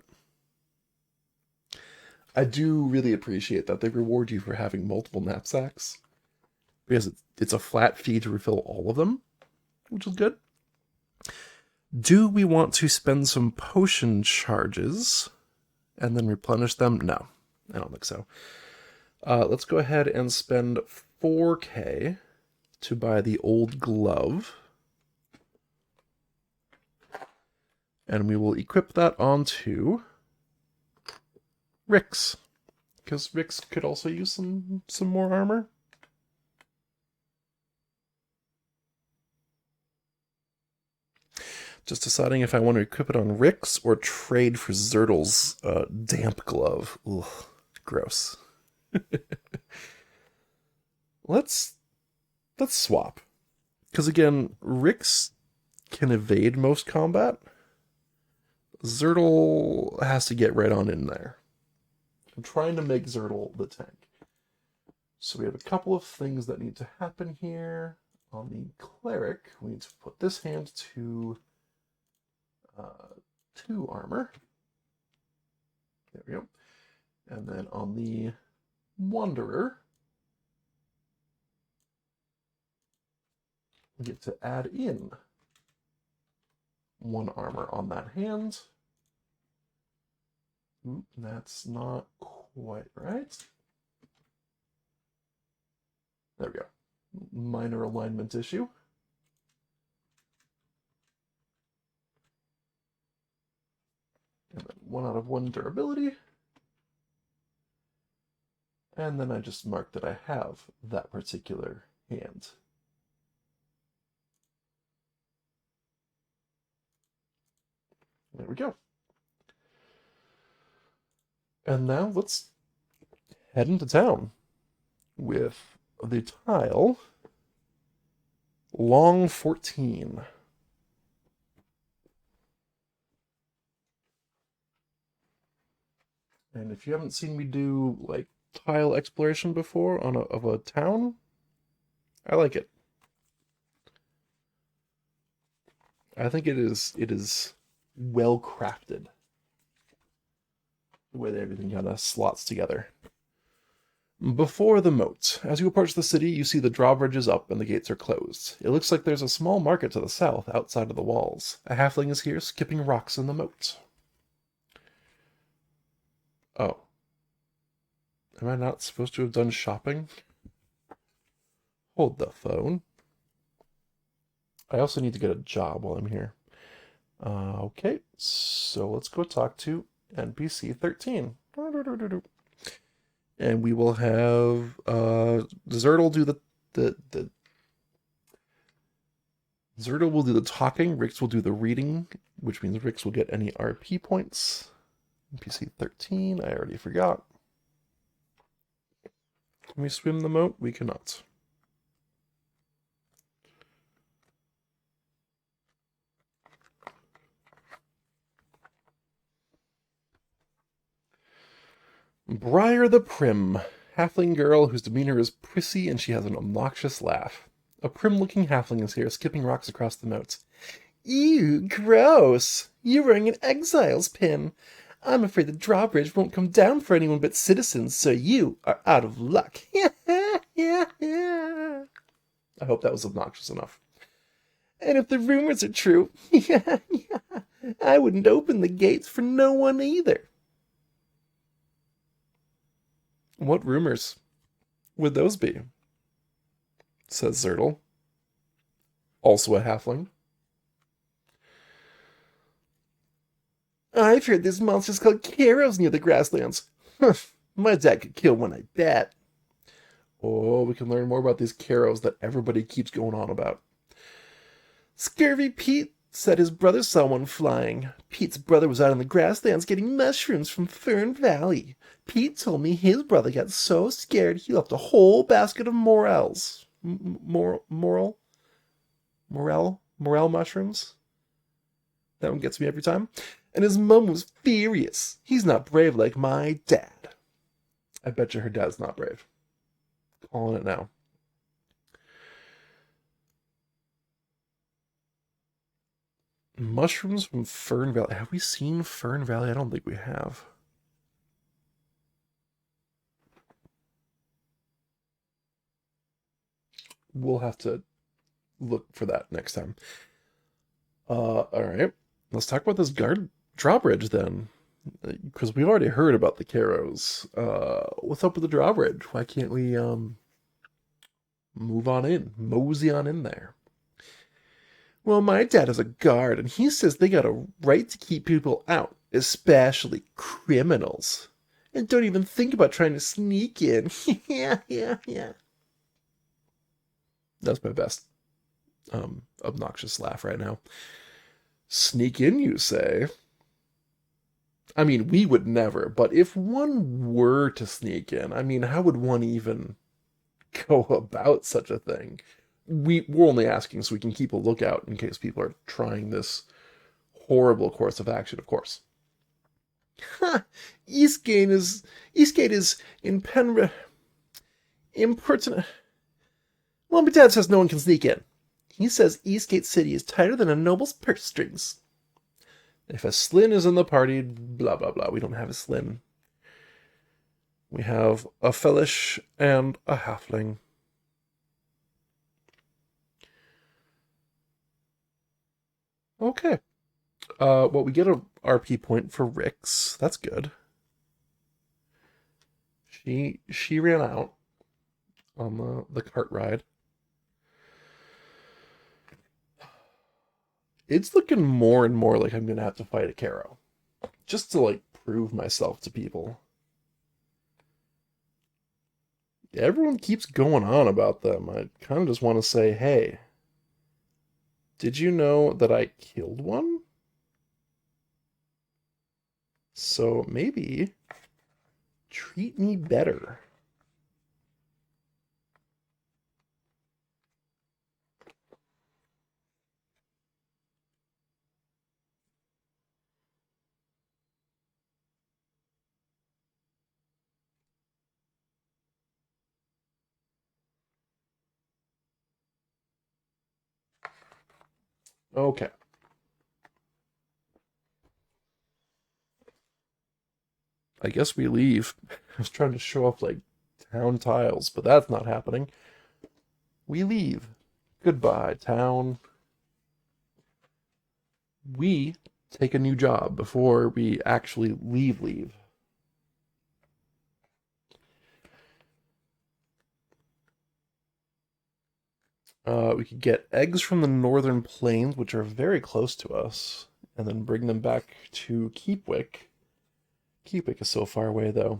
I do really appreciate that they reward you for having multiple knapsacks, because it's a flat fee to refill all of them, which is good. Do we want to spend some potion charges and then replenish them? No, I don't think so. Let's go ahead and spend 4K to buy the old glove. And we will equip that onto Rix, because Rix could also use some more armor. Just deciding if I want to equip it on Rix or trade for Zertle's damp glove. Ugh, gross. Let's swap, because again, Rix can evade most combat. Zertle has to get right on in there. I'm trying to make Zertle the tank. So we have a couple of things that need to happen here. On the cleric, we need to put this hand to 2 armor. There we go. And then on the wanderer, we get to add in 1 armor on that hand. Ooh, that's not quite right. There we go. Minor alignment issue. And then 1 out of 1 durability. And then I just mark that I have that particular hand. There we go. And now let's head into town with the tile long 14. And if you haven't seen me do like tile exploration before of a town, I like it. I think it is well crafted, the way that everything kind of slots together. Before the moat. As you approach the city, you see the drawbridge is up and the gates are closed. It looks like there's a small market to the south, outside of the walls. A halfling is here, skipping rocks in the moat. Oh. Am I not supposed to have done shopping? Hold the phone. I also need to get a job while I'm here. Okay, so let's go talk to NPC 13. And we will have Zertle do the Zertle will do the talking, Rix will do the reading, which means Rix will get any RP points. NPC 13, I already forgot. Can we swim the moat? We cannot. Briar the Prim, halfling girl whose demeanor is prissy and she has an obnoxious laugh. A prim-looking halfling is here, skipping rocks across the moat. Ew, gross! You're wearing an exile's pin. I'm afraid the drawbridge won't come down for anyone but citizens, so you are out of luck. I hope that was obnoxious enough. And if the rumors are true, I wouldn't open the gates for no one either. What rumors would those be? Says Zertle, also a halfling. I've heard there's monsters called Caros near the grasslands. My dad could kill one, I bet. Oh, we can learn more about these Caros that everybody keeps going on about. Scurvy Pete said his brother saw one flying. Pete's brother was out in the grasslands getting mushrooms from Fern Valley. Pete told me his brother got so scared he left a whole basket of morels. Morel mushrooms? That one gets me every time. And his mum was furious. He's not brave like my dad. I bet you her dad's not brave. Calling it now. Mushrooms from Fern Valley. Have we seen Fern Valley? I don't think we have. We'll have to look for that next time. Alright. Let's talk about this drawbridge then. Because we've already heard about the Caros. What's up with the drawbridge? Why can't we move on in? Mosey on in there. Well, my dad is a guard, and he says they got a right to keep people out, especially criminals. And don't even think about trying to sneak in. Yeah. That's my best obnoxious laugh right now. Sneak in, you say? I mean, we would never, but if one were to sneak in, I mean, how would one even go about such a thing? We're only asking so we can keep a lookout in case people are trying this horrible course of action, of course. Ha! Eastgate is in Penra impertinent. Well, my dad says no one can sneak in. He says Eastgate City is tighter than a noble's purse strings. If a Slyn is in the party, blah blah blah. We don't have a Slyn. We have a Fellish and a Halfling. Okay. Well, we get a RP point for Rix. That's good. She ran out on the cart ride. It's looking more and more like I'm gonna have to fight a Caro. Just to like prove myself to people. Everyone keeps going on about them. I kind of just want to say, hey, did you know that I killed one? So maybe treat me better. Okay. I guess we leave. I was trying to show off like town tiles, but that's not happening. We leave. Goodbye, town. We take a new job before we actually leave. We could get eggs from the northern plains, which are very close to us, and then bring them back to Keepwick. Keepwick is so far away, though.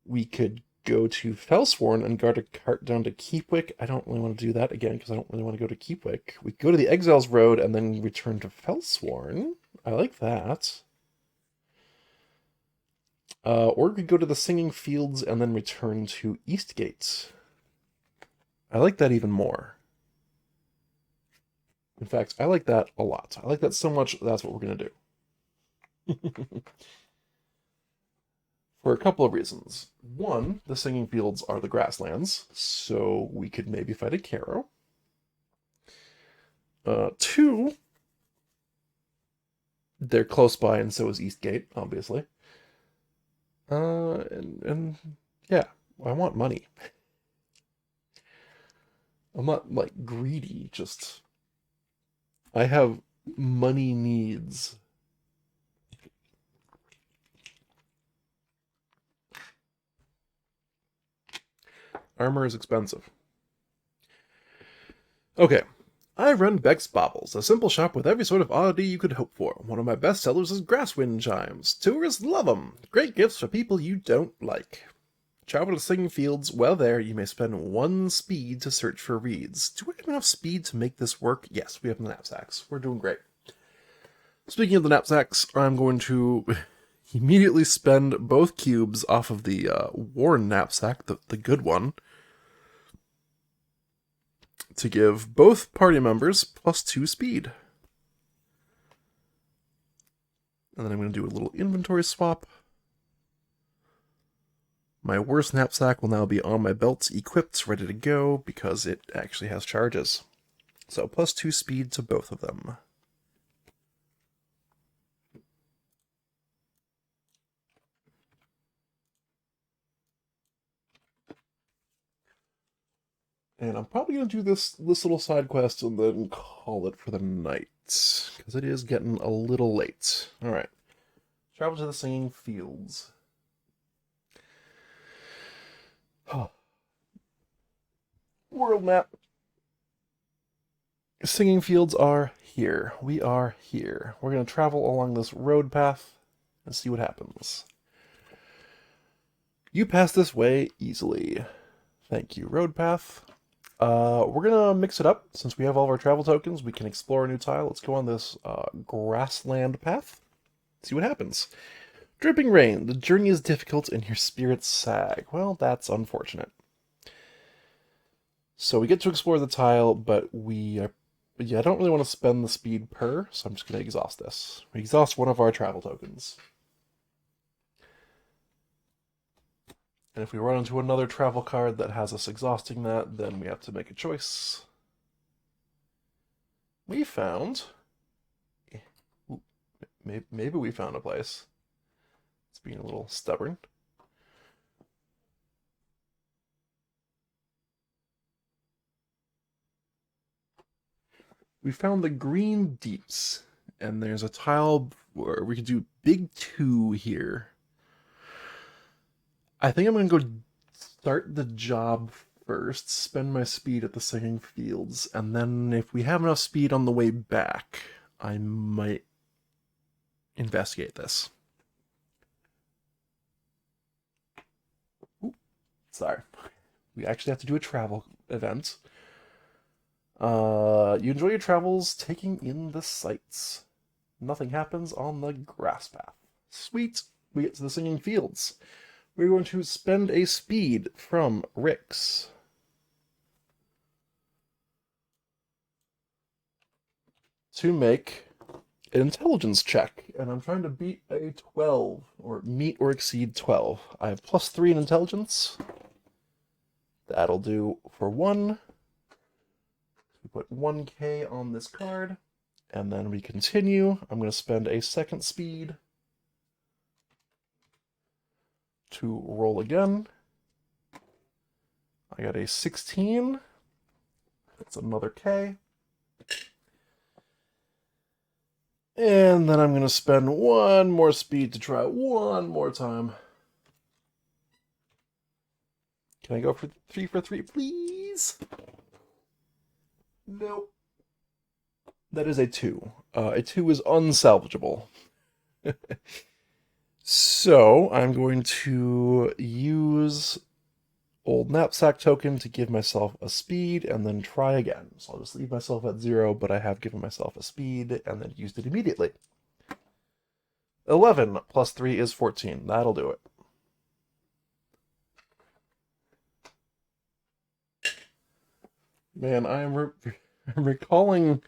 We could go to Felsworn and guard a cart down to Keepwick. I don't really want to do that again because I don't really want to go to Keepwick. We could go to the Exiles Road and then return to Felsworn. I like that. Or we could go to the Singing Fields and then return to Eastgate. I like that even more. In fact, I like that a lot. I like that so much, that's what we're going to do. For a couple of reasons. One, the Singing Fields are the grasslands, so we could maybe fight a Caro. Two, they're close by, and so is Eastgate, obviously. And yeah, I want money. I'm not like greedy, just I have money needs. Armor is expensive. Okay, I run Beck's Baubles, a simple shop with every sort of oddity you could hope for. One of my best sellers is grass wind chimes. Tourists love 'em. Great gifts for people you don't like. Travel to Singing Fields. While there, you may spend 1 speed to search for reeds. Do we have enough speed to make this work? Yes, we have the knapsacks. We're doing great. Speaking of the knapsacks, I'm going to immediately spend both cubes off of the worn knapsack, the good one, to give both party members +2 speed. And then I'm going to do a little inventory swap. My worst knapsack will now be on my belt, equipped, ready to go, because it actually has charges. So +2 speed to both of them. And I'm probably going to do this little side quest and then call it for the night, because it is getting a little late. Alright. Travel to the Singing Fields. World map. Singing Fields are here. We are here. We're going to travel along this road path and see what happens. You pass this way easily. Thank you, road path. We're gonna mix it up. Since we have all of our travel tokens, we can explore a new tile. Let's go on this grassland path. See what happens. Dripping rain. The journey is difficult and your spirits sag. Well, that's unfortunate. So we get to explore the tile, but I don't really want to spend the speed per, so I'm just gonna exhaust this. We exhaust one of our travel tokens. And if we run into another travel card that has us exhausting that, then we have to make a choice. We found... Maybe we found a place. It's being a little stubborn. We found the Green Deeps, and there's a tile where we could do Big 2 here. I think I'm going to go start the job first, spend my speed at the Singing Fields, and then if we have enough speed on the way back, I might investigate this. Ooh, sorry. We actually have to do a travel event. You enjoy your travels taking in the sights. Nothing happens on the grass path. Sweet! We get to the Singing Fields. We're going to spend a speed from Rix. To make an intelligence check, and I'm trying to beat a 12, or meet or exceed 12. I have +3 in intelligence. That'll do for 1. We put 1k on this card, and then we continue. I'm going to spend a second speed to roll again. I got a 16. That's another K. And then I'm going to spend 1 more speed to try one more time. Can I go for 3 for 3, please? Nope. That is a 2. A 2 is unsalvageable. So I'm going to use old knapsack token to give myself a speed and then try again. So I'll just leave myself at 0, but I have given myself a speed and then used it immediately. 11 plus 3 is 14. That'll do it. Man, I'm recalling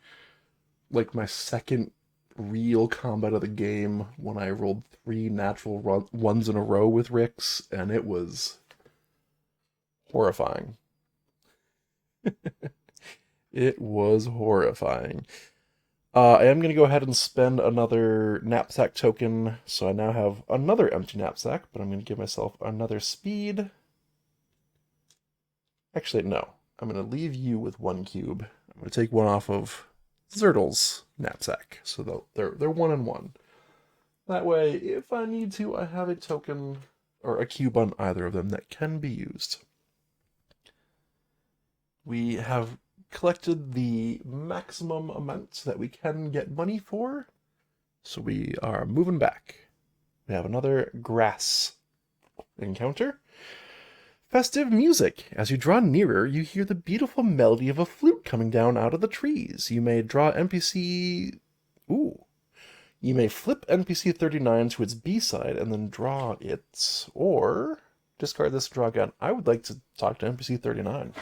like my second real combat of the game when I rolled 3 natural ones in a row with Rix, and it was horrifying. It was horrifying. I am going to go ahead and spend another knapsack token, so I now have another empty knapsack, but I'm going to give myself another speed. Actually, no. I'm going to leave you with 1 cube. I'm going to take 1 off of Zertle's knapsack, so they're 1 and 1. That way, if I need to, I have a token or a cube on either of them that can be used. We have collected the maximum amount that we can get money for, so we are moving back. We have another grass encounter. Festive music. As you draw nearer, you hear the beautiful melody of a flute coming down out of the trees. You may draw NPC... Ooh. You may flip NPC 39 to its B side and then draw it, or discard this and draw again. I would like to talk to NPC 39.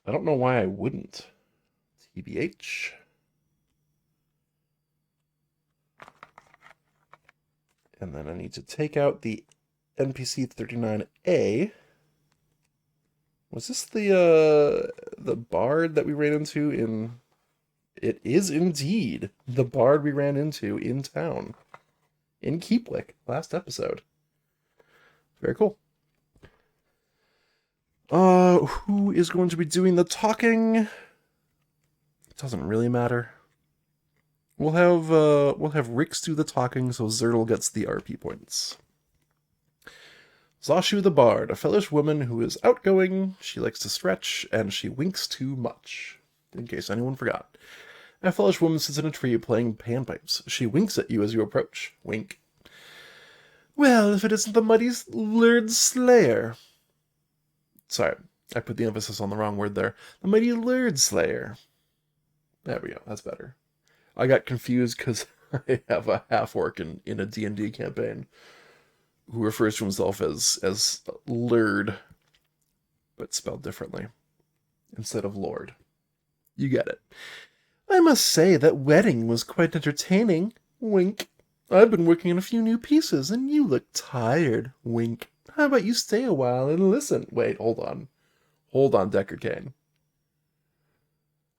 I don't know why I wouldn't. TBH. And then I need to take out the NPC 39A. Was this the bard that we ran into in... It is indeed the bard we ran into in town. In Keepwick, last episode. Very cool. Who is going to be doing the talking? It doesn't really matter. We'll have Rix do the talking, so Zertle gets the RP points. Zashu the Bard, a fellish woman who is outgoing, she likes to stretch, and she winks too much. In case anyone forgot. A fellish woman sits in a tree playing panpipes. She winks at you as you approach. Wink. Well, if it isn't the mighty Lord Slayer. Sorry, I put the emphasis on the wrong word there. The mighty Lord Slayer. There we go, that's better. I got confused because I have a half-orc in a D&D campaign who refers to himself as Lurd, but spelled differently, instead of Lord. You get it. I must say that wedding was quite entertaining. Wink. I've been working on a few new pieces, and you look tired. Wink. How about you stay a while and listen? Wait, hold on. Hold on, Deckard Cain.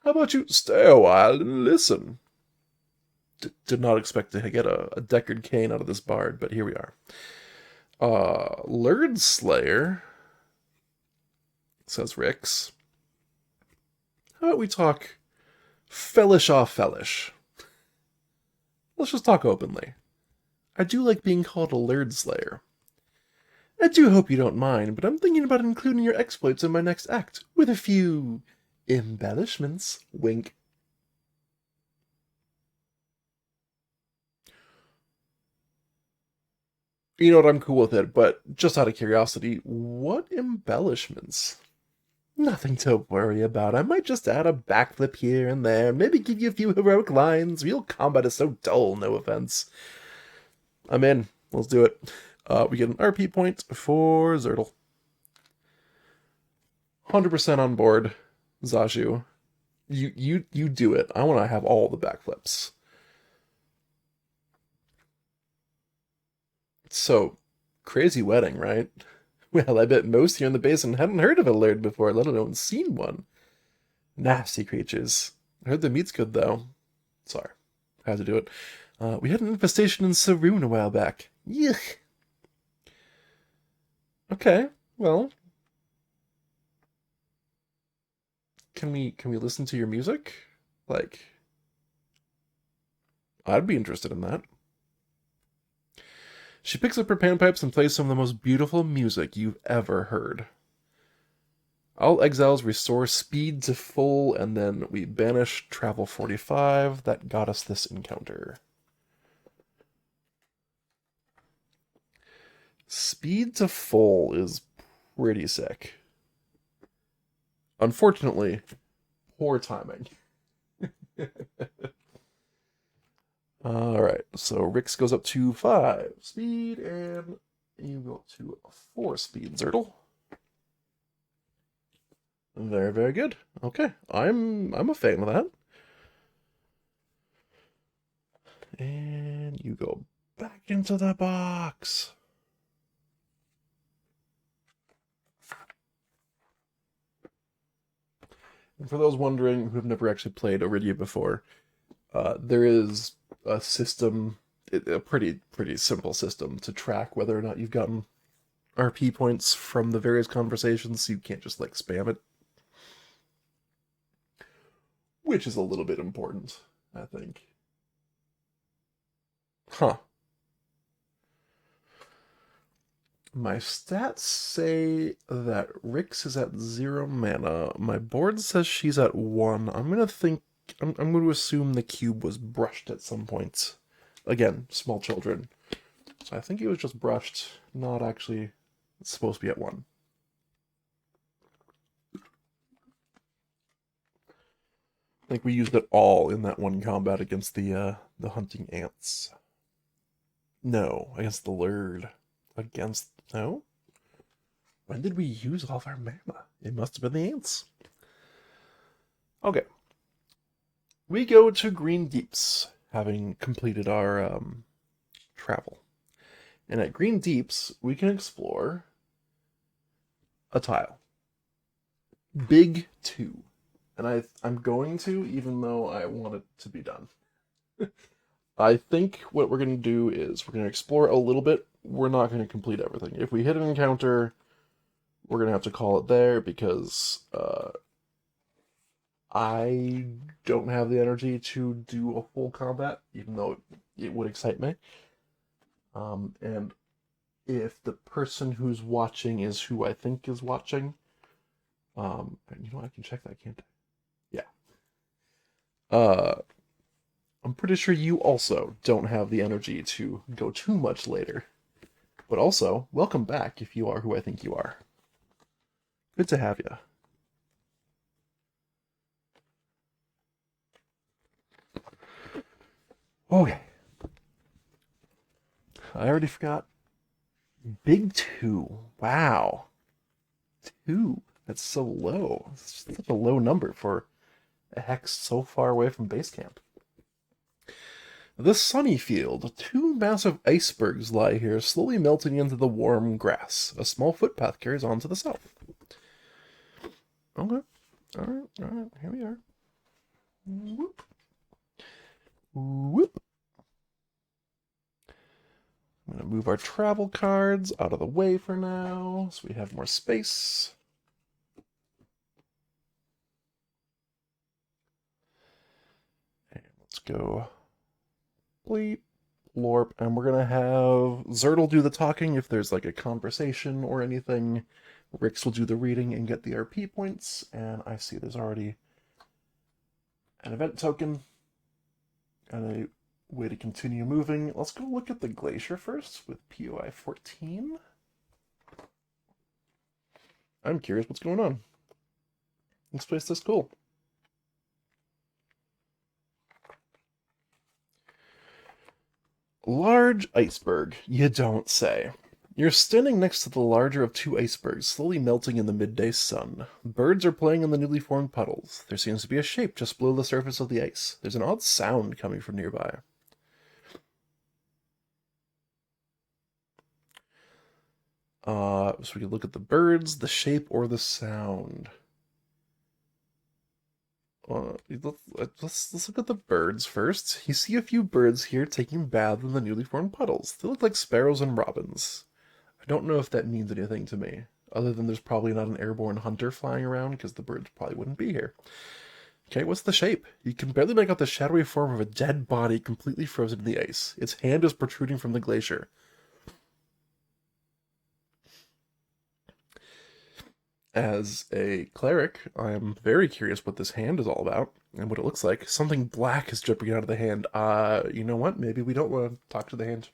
How about you stay a while and listen? Did not expect to get a Deckard Cain out of this bard, but here we are. Lurd Slayer, says Rix. How about we talk fellish off fellish? Let's just talk openly. I do like being called a Lurd Slayer. I do hope you don't mind, but I'm thinking about including your exploits in my next act, with a few embellishments. Wink. You know what, I'm cool with it, but just out of curiosity, what embellishments? Nothing to worry about. I might just add a backflip here and there, maybe give you a few heroic lines. Real combat is so dull, no offense. I'm in. Let's do it. We get an RP point for Zertle. 100% on board, Zashu. You do it. I want to have all the backflips. So, crazy wedding, right? Well, I bet most here in the basin hadn't heard of a laird before, let alone seen one. Nasty creatures. I heard the meat's good, though. Sorry. I had to do it. We had an infestation in Saroon a while back. Yuck. Okay, well. Can we listen to your music? Like, I'd be interested in that. She picks up her panpipes and plays some of the most beautiful music you've ever heard. All exiles restore speed to full, and then we banish travel 45. That got us this encounter. Speed to full is pretty sick. Unfortunately, poor timing. Alright, so Rix goes up to 5 speed, and you go to 4 speed, Zertle. Very, very good. Okay, I'm a fan of that. And you go back into the box. And for those wondering who have never actually played Arydia before, there is a system, a pretty simple system to track whether or not you've gotten RP points from the various conversations, so you can't just like spam it. Which is a little bit important, I think. Huh. My stats say that Rix is at 0 mana. My board says she's at 1. I'm going to assume the cube was brushed at some point. Again, small children. So I think it was just brushed, not actually supposed to be at 1. I think we used it all in that one combat against the hunting ants. No, against the lurd. No? When did we use all of our mana? It must have been the ants. Okay. We go to Green Deeps, having completed our travel. And at Green Deeps, we can explore a tile. Big 2. And I'm going to, even though I want it to be done. I think what we're going to do is we're going to explore a little bit. We're not going to complete everything. If we hit an encounter, we're going to have to call it there because I don't have the energy to do a full combat, even though it would excite me. And if the person who's watching is who I think is watching, and you know, I can check that, can't I? Yeah. I'm pretty sure you also don't have the energy to go too much later. But also, welcome back if you are who I think you are. Good to have you. Okay. I already forgot. Big 2. Wow. 2. That's so low. It's such a low number for a hex so far away from base camp. The sunny field. 2 massive icebergs lie here, slowly melting into the warm grass. A small footpath carries on to the south. Okay. Alright. Here we are. Whoop. Whoop. I'm going to move our travel cards out of the way for now, so we have more space. And let's go bleep, lorp, and we're going to have Zertle do the talking if there's like a conversation or anything. Rix will do the reading and get the RP points, and I see there's already an event token and a way to continue moving. Let's go look at the glacier first with POI 14. I'm curious what's going on. This place is cool. Large iceberg, you don't say. You're standing next to the larger of 2 icebergs, slowly melting in the midday sun. Birds are playing in the newly formed puddles. There seems to be a shape just below the surface of the ice. There's an odd sound coming from nearby. So we can look at the birds, the shape, or the sound. Let's look at the birds first. You see a few birds here taking baths in the newly formed puddles. They look like sparrows and robins. I don't know if that means anything to me, other than there's probably not an airborne hunter flying around because the birds probably wouldn't be here. Okay, what's the shape? You can barely make out the shadowy form of a dead body completely frozen in the ice. Its hand is protruding from the glacier. As a cleric, I'm very curious what this hand is all about and what it looks like. Something black is dripping out of the hand. You know what? Maybe we don't want to talk to the hand.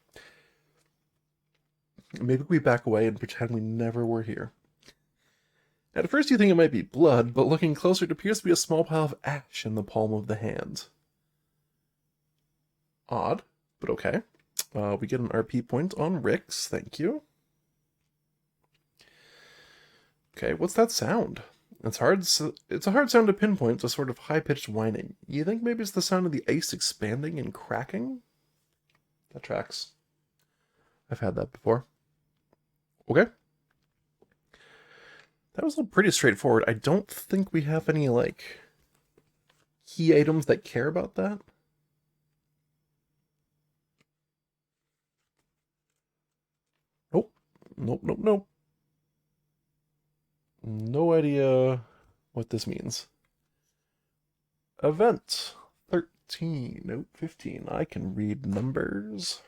Maybe we back away and pretend we never were here. At first you think it might be blood, but looking closer it appears to be a small pile of ash in the palm of the hand. Odd, but okay. We get an RP point on Rix, thank you. Okay, what's that sound? It's a hard sound to pinpoint. It's a sort of high-pitched whining. You think maybe it's the sound of the ice expanding and cracking? That tracks. I've had that before. Okay. That was pretty straightforward. I don't think we have any, like, key items that care about that. Nope. No idea what this means. Event 13. Nope, 15. I can read numbers.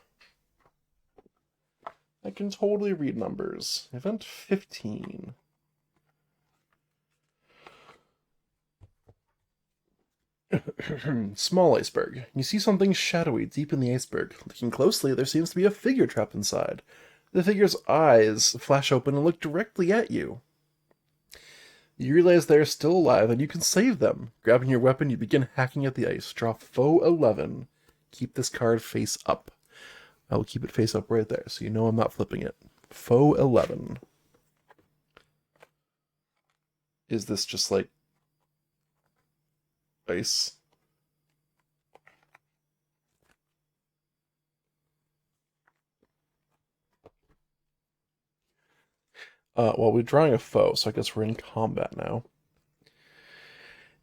I can totally read numbers. Event 15. Small iceberg. You see something shadowy deep in the iceberg. Looking closely, there seems to be a figure trapped inside. The figure's eyes flash open and look directly at you. You realize they are still alive and you can save them. Grabbing your weapon, you begin hacking at the ice. Draw foe 11. Keep this card face up. I will keep it face up right there, so you know I'm not flipping it. Foe 11. Is this just like ice? Well, we're drawing a foe, so I guess we're in combat now.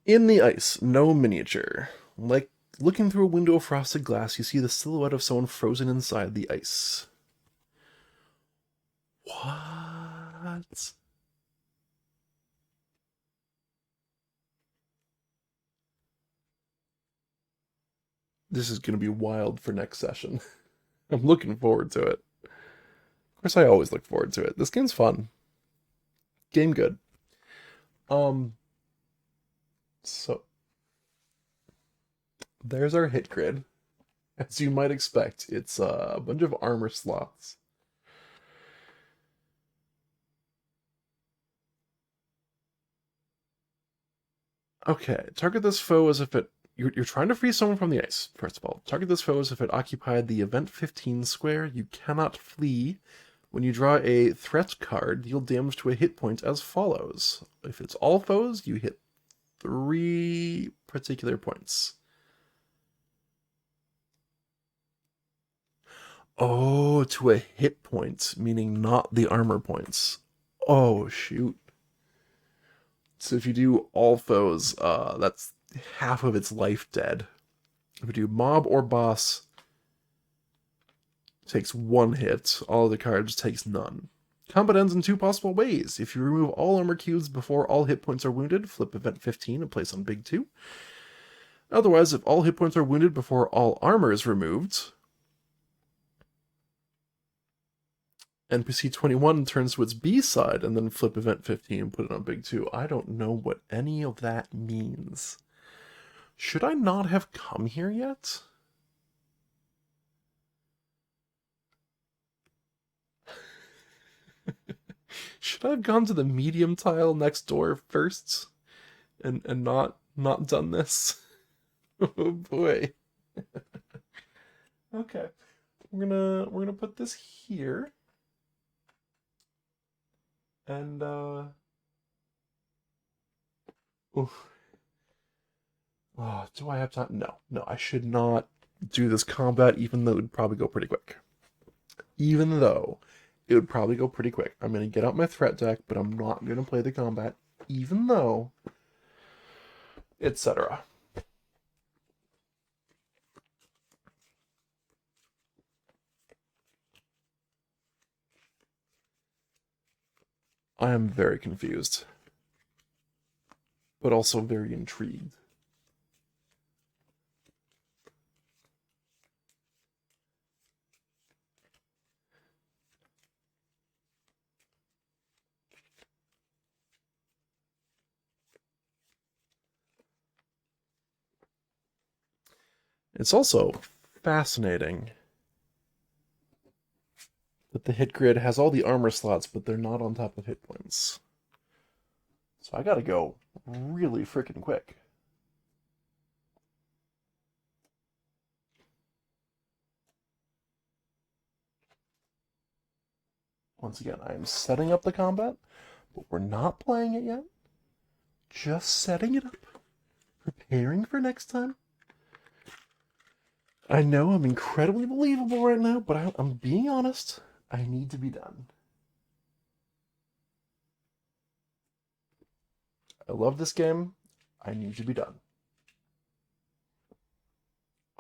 In the ice, no miniature. Like looking through a window of frosted glass, you see the silhouette of someone frozen inside the ice. What? This is going to be wild for next session. I'm looking forward to it. Of course, I always look forward to it. This game's fun. Game good. So there's our hit grid. As you might expect, it's a bunch of armor slots. Okay, target this foe as if it. You're trying to free someone from the ice, first of all. Target this foe as if it occupied the event 15 square. You cannot flee. When you draw a threat card, deal damage to a hit point as follows. If it's all foes, you hit 3 particular points. Oh, to a hit point, meaning not the armor points. Oh, shoot. So if you do all foes, that's half of its life dead. If you do mob or boss, takes 1 hit. All of the cards takes none. Combat ends in 2 possible ways. If you remove all armor cubes before all hit points are wounded, flip event 15 and place on big 2. Otherwise, if all hit points are wounded before all armor is removed, NPC 21 turns to its B side and then flip event 15 and put it on big 2. I don't know what any of that means. Should I not have come here yet? Should I have gone to the medium tile next door first and not done this? Oh boy. Okay. We're gonna put this here. And oof. Oh, do I have time? No, I should not do this combat, even though it would probably go pretty quick. Even though it would probably go pretty quick. I'm going to get out my threat deck, but I'm not going to play the combat, even though, etc. I am very confused, but also very intrigued. It's also fascinating that the hit grid has all the armor slots, but they're not on top of hit points. So I gotta go really freaking quick. Once again, I am setting up the combat, but we're not playing it yet. Just setting it up. Preparing for next time. I know I'm incredibly believable right now, but I'm being honest. I need to be done. I love this game. I need to be done.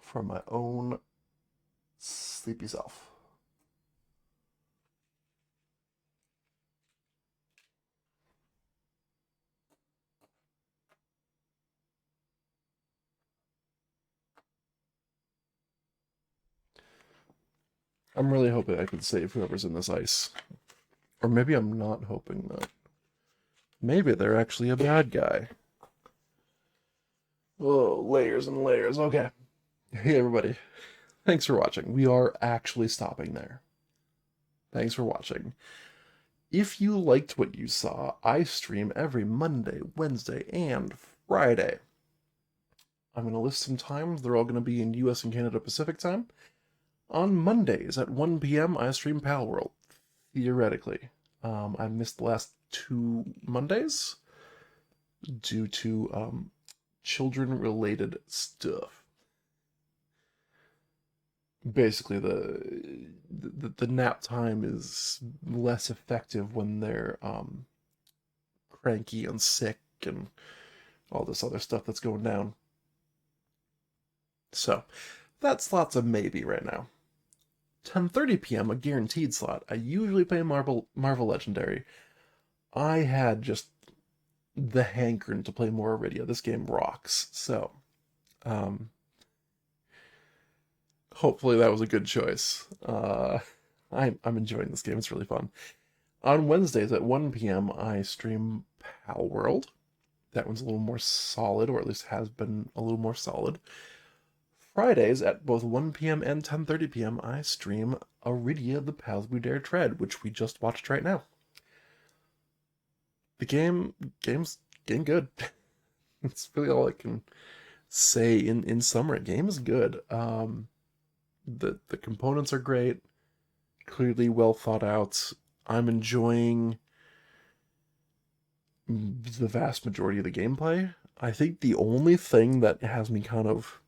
For my own sleepy self. I'm really hoping I can save whoever's in this ice. Or maybe I'm not hoping that. Maybe they're actually a bad guy. Oh, layers and layers. Okay. Hey, everybody. Thanks for watching. We are actually stopping there. Thanks for watching. If you liked what you saw, I stream every Monday, Wednesday, and Friday. I'm going to list some times. They're all going to be in US and Canada Pacific time. On Mondays at 1 p.m., I stream Palworld. Theoretically. I missed the last 2 Mondays due to children-related stuff. Basically, the nap time is less effective when they're cranky and sick and all this other stuff that's going down. So, that slot's a maybe right now. 10:30 p.m., a guaranteed slot. I usually play Marvel Legendary. I had just the hankering to play more Arydia. This game rocks. So, hopefully that was a good choice. I'm enjoying this game. It's really fun. On Wednesdays at 1 p.m., I stream Palworld. That one's a little more solid, or at least has been a little more solid. Fridays at both 1 p.m. and 10:30 p.m., I stream Arydia, the Paths We Dare Tread, which we just watched right now. The game's getting good. That's really all I can say in summary. Game is good. The components are great, clearly well thought out. I'm enjoying the vast majority of the gameplay. I think the only thing that has me kind of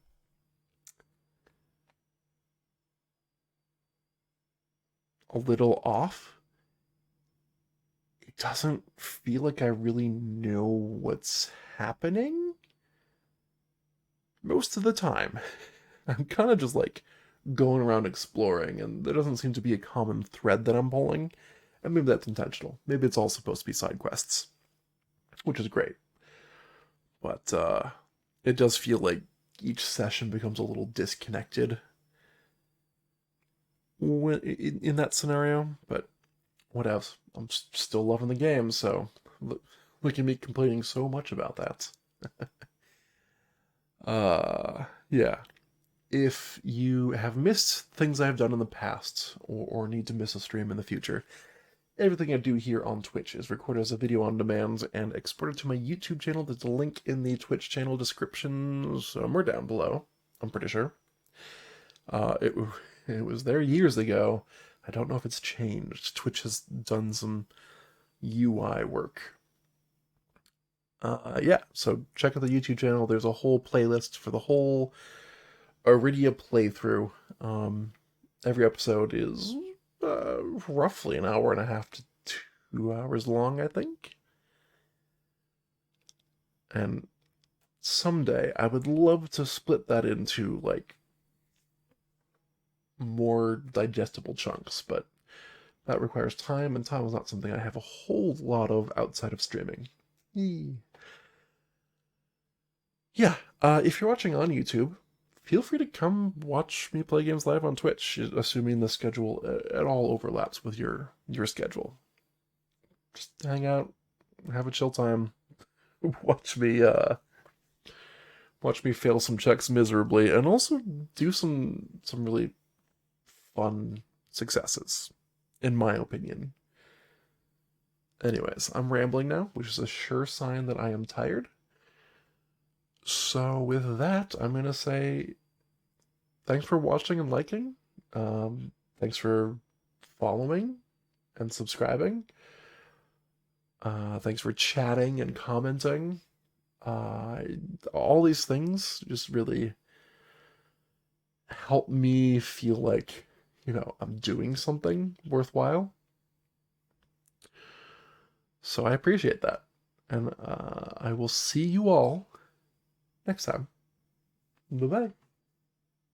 a little off, it doesn't feel like I really know what's happening most of the time. I'm kind of just like going around exploring, and there doesn't seem to be a common thread that I'm pulling. And maybe that's intentional. Maybe it's all supposed to be side quests, which is great. But it does feel like each session becomes a little disconnected in that scenario. But what else? I'm still loving the game, so look at me complaining so much about that. Yeah. If you have missed things I've done in the past, or need to miss a stream in the future, everything I do here on Twitch is recorded as a video on demand and exported to my YouTube channel. There's a link in the Twitch channel description somewhere down below, I'm pretty sure. It was there years ago. I don't know if it's changed. Twitch has done some UI work. Yeah, so check out the YouTube channel. There's a whole playlist for the whole Arydia playthrough. Every episode is roughly an hour and a half to 2 hours long, I think. And someday I would love to split that into like more digestible chunks, but that requires time, and time is not something I have a whole lot of outside of streaming. Yeah, if you're watching on YouTube, feel free to come watch me play games live on Twitch, assuming the schedule at all overlaps with your schedule. Just hang out, have a chill time, watch me fail some checks miserably, and also do some really fun successes, in my opinion. Anyways, I'm rambling now, which is a sure sign that I am tired. So with that, I'm gonna say thanks for watching and liking. Thanks for following and subscribing. Thanks for chatting and commenting. All these things just really help me feel like, I'm doing something worthwhile. So I appreciate that. And I will see you all next time. Bye-bye.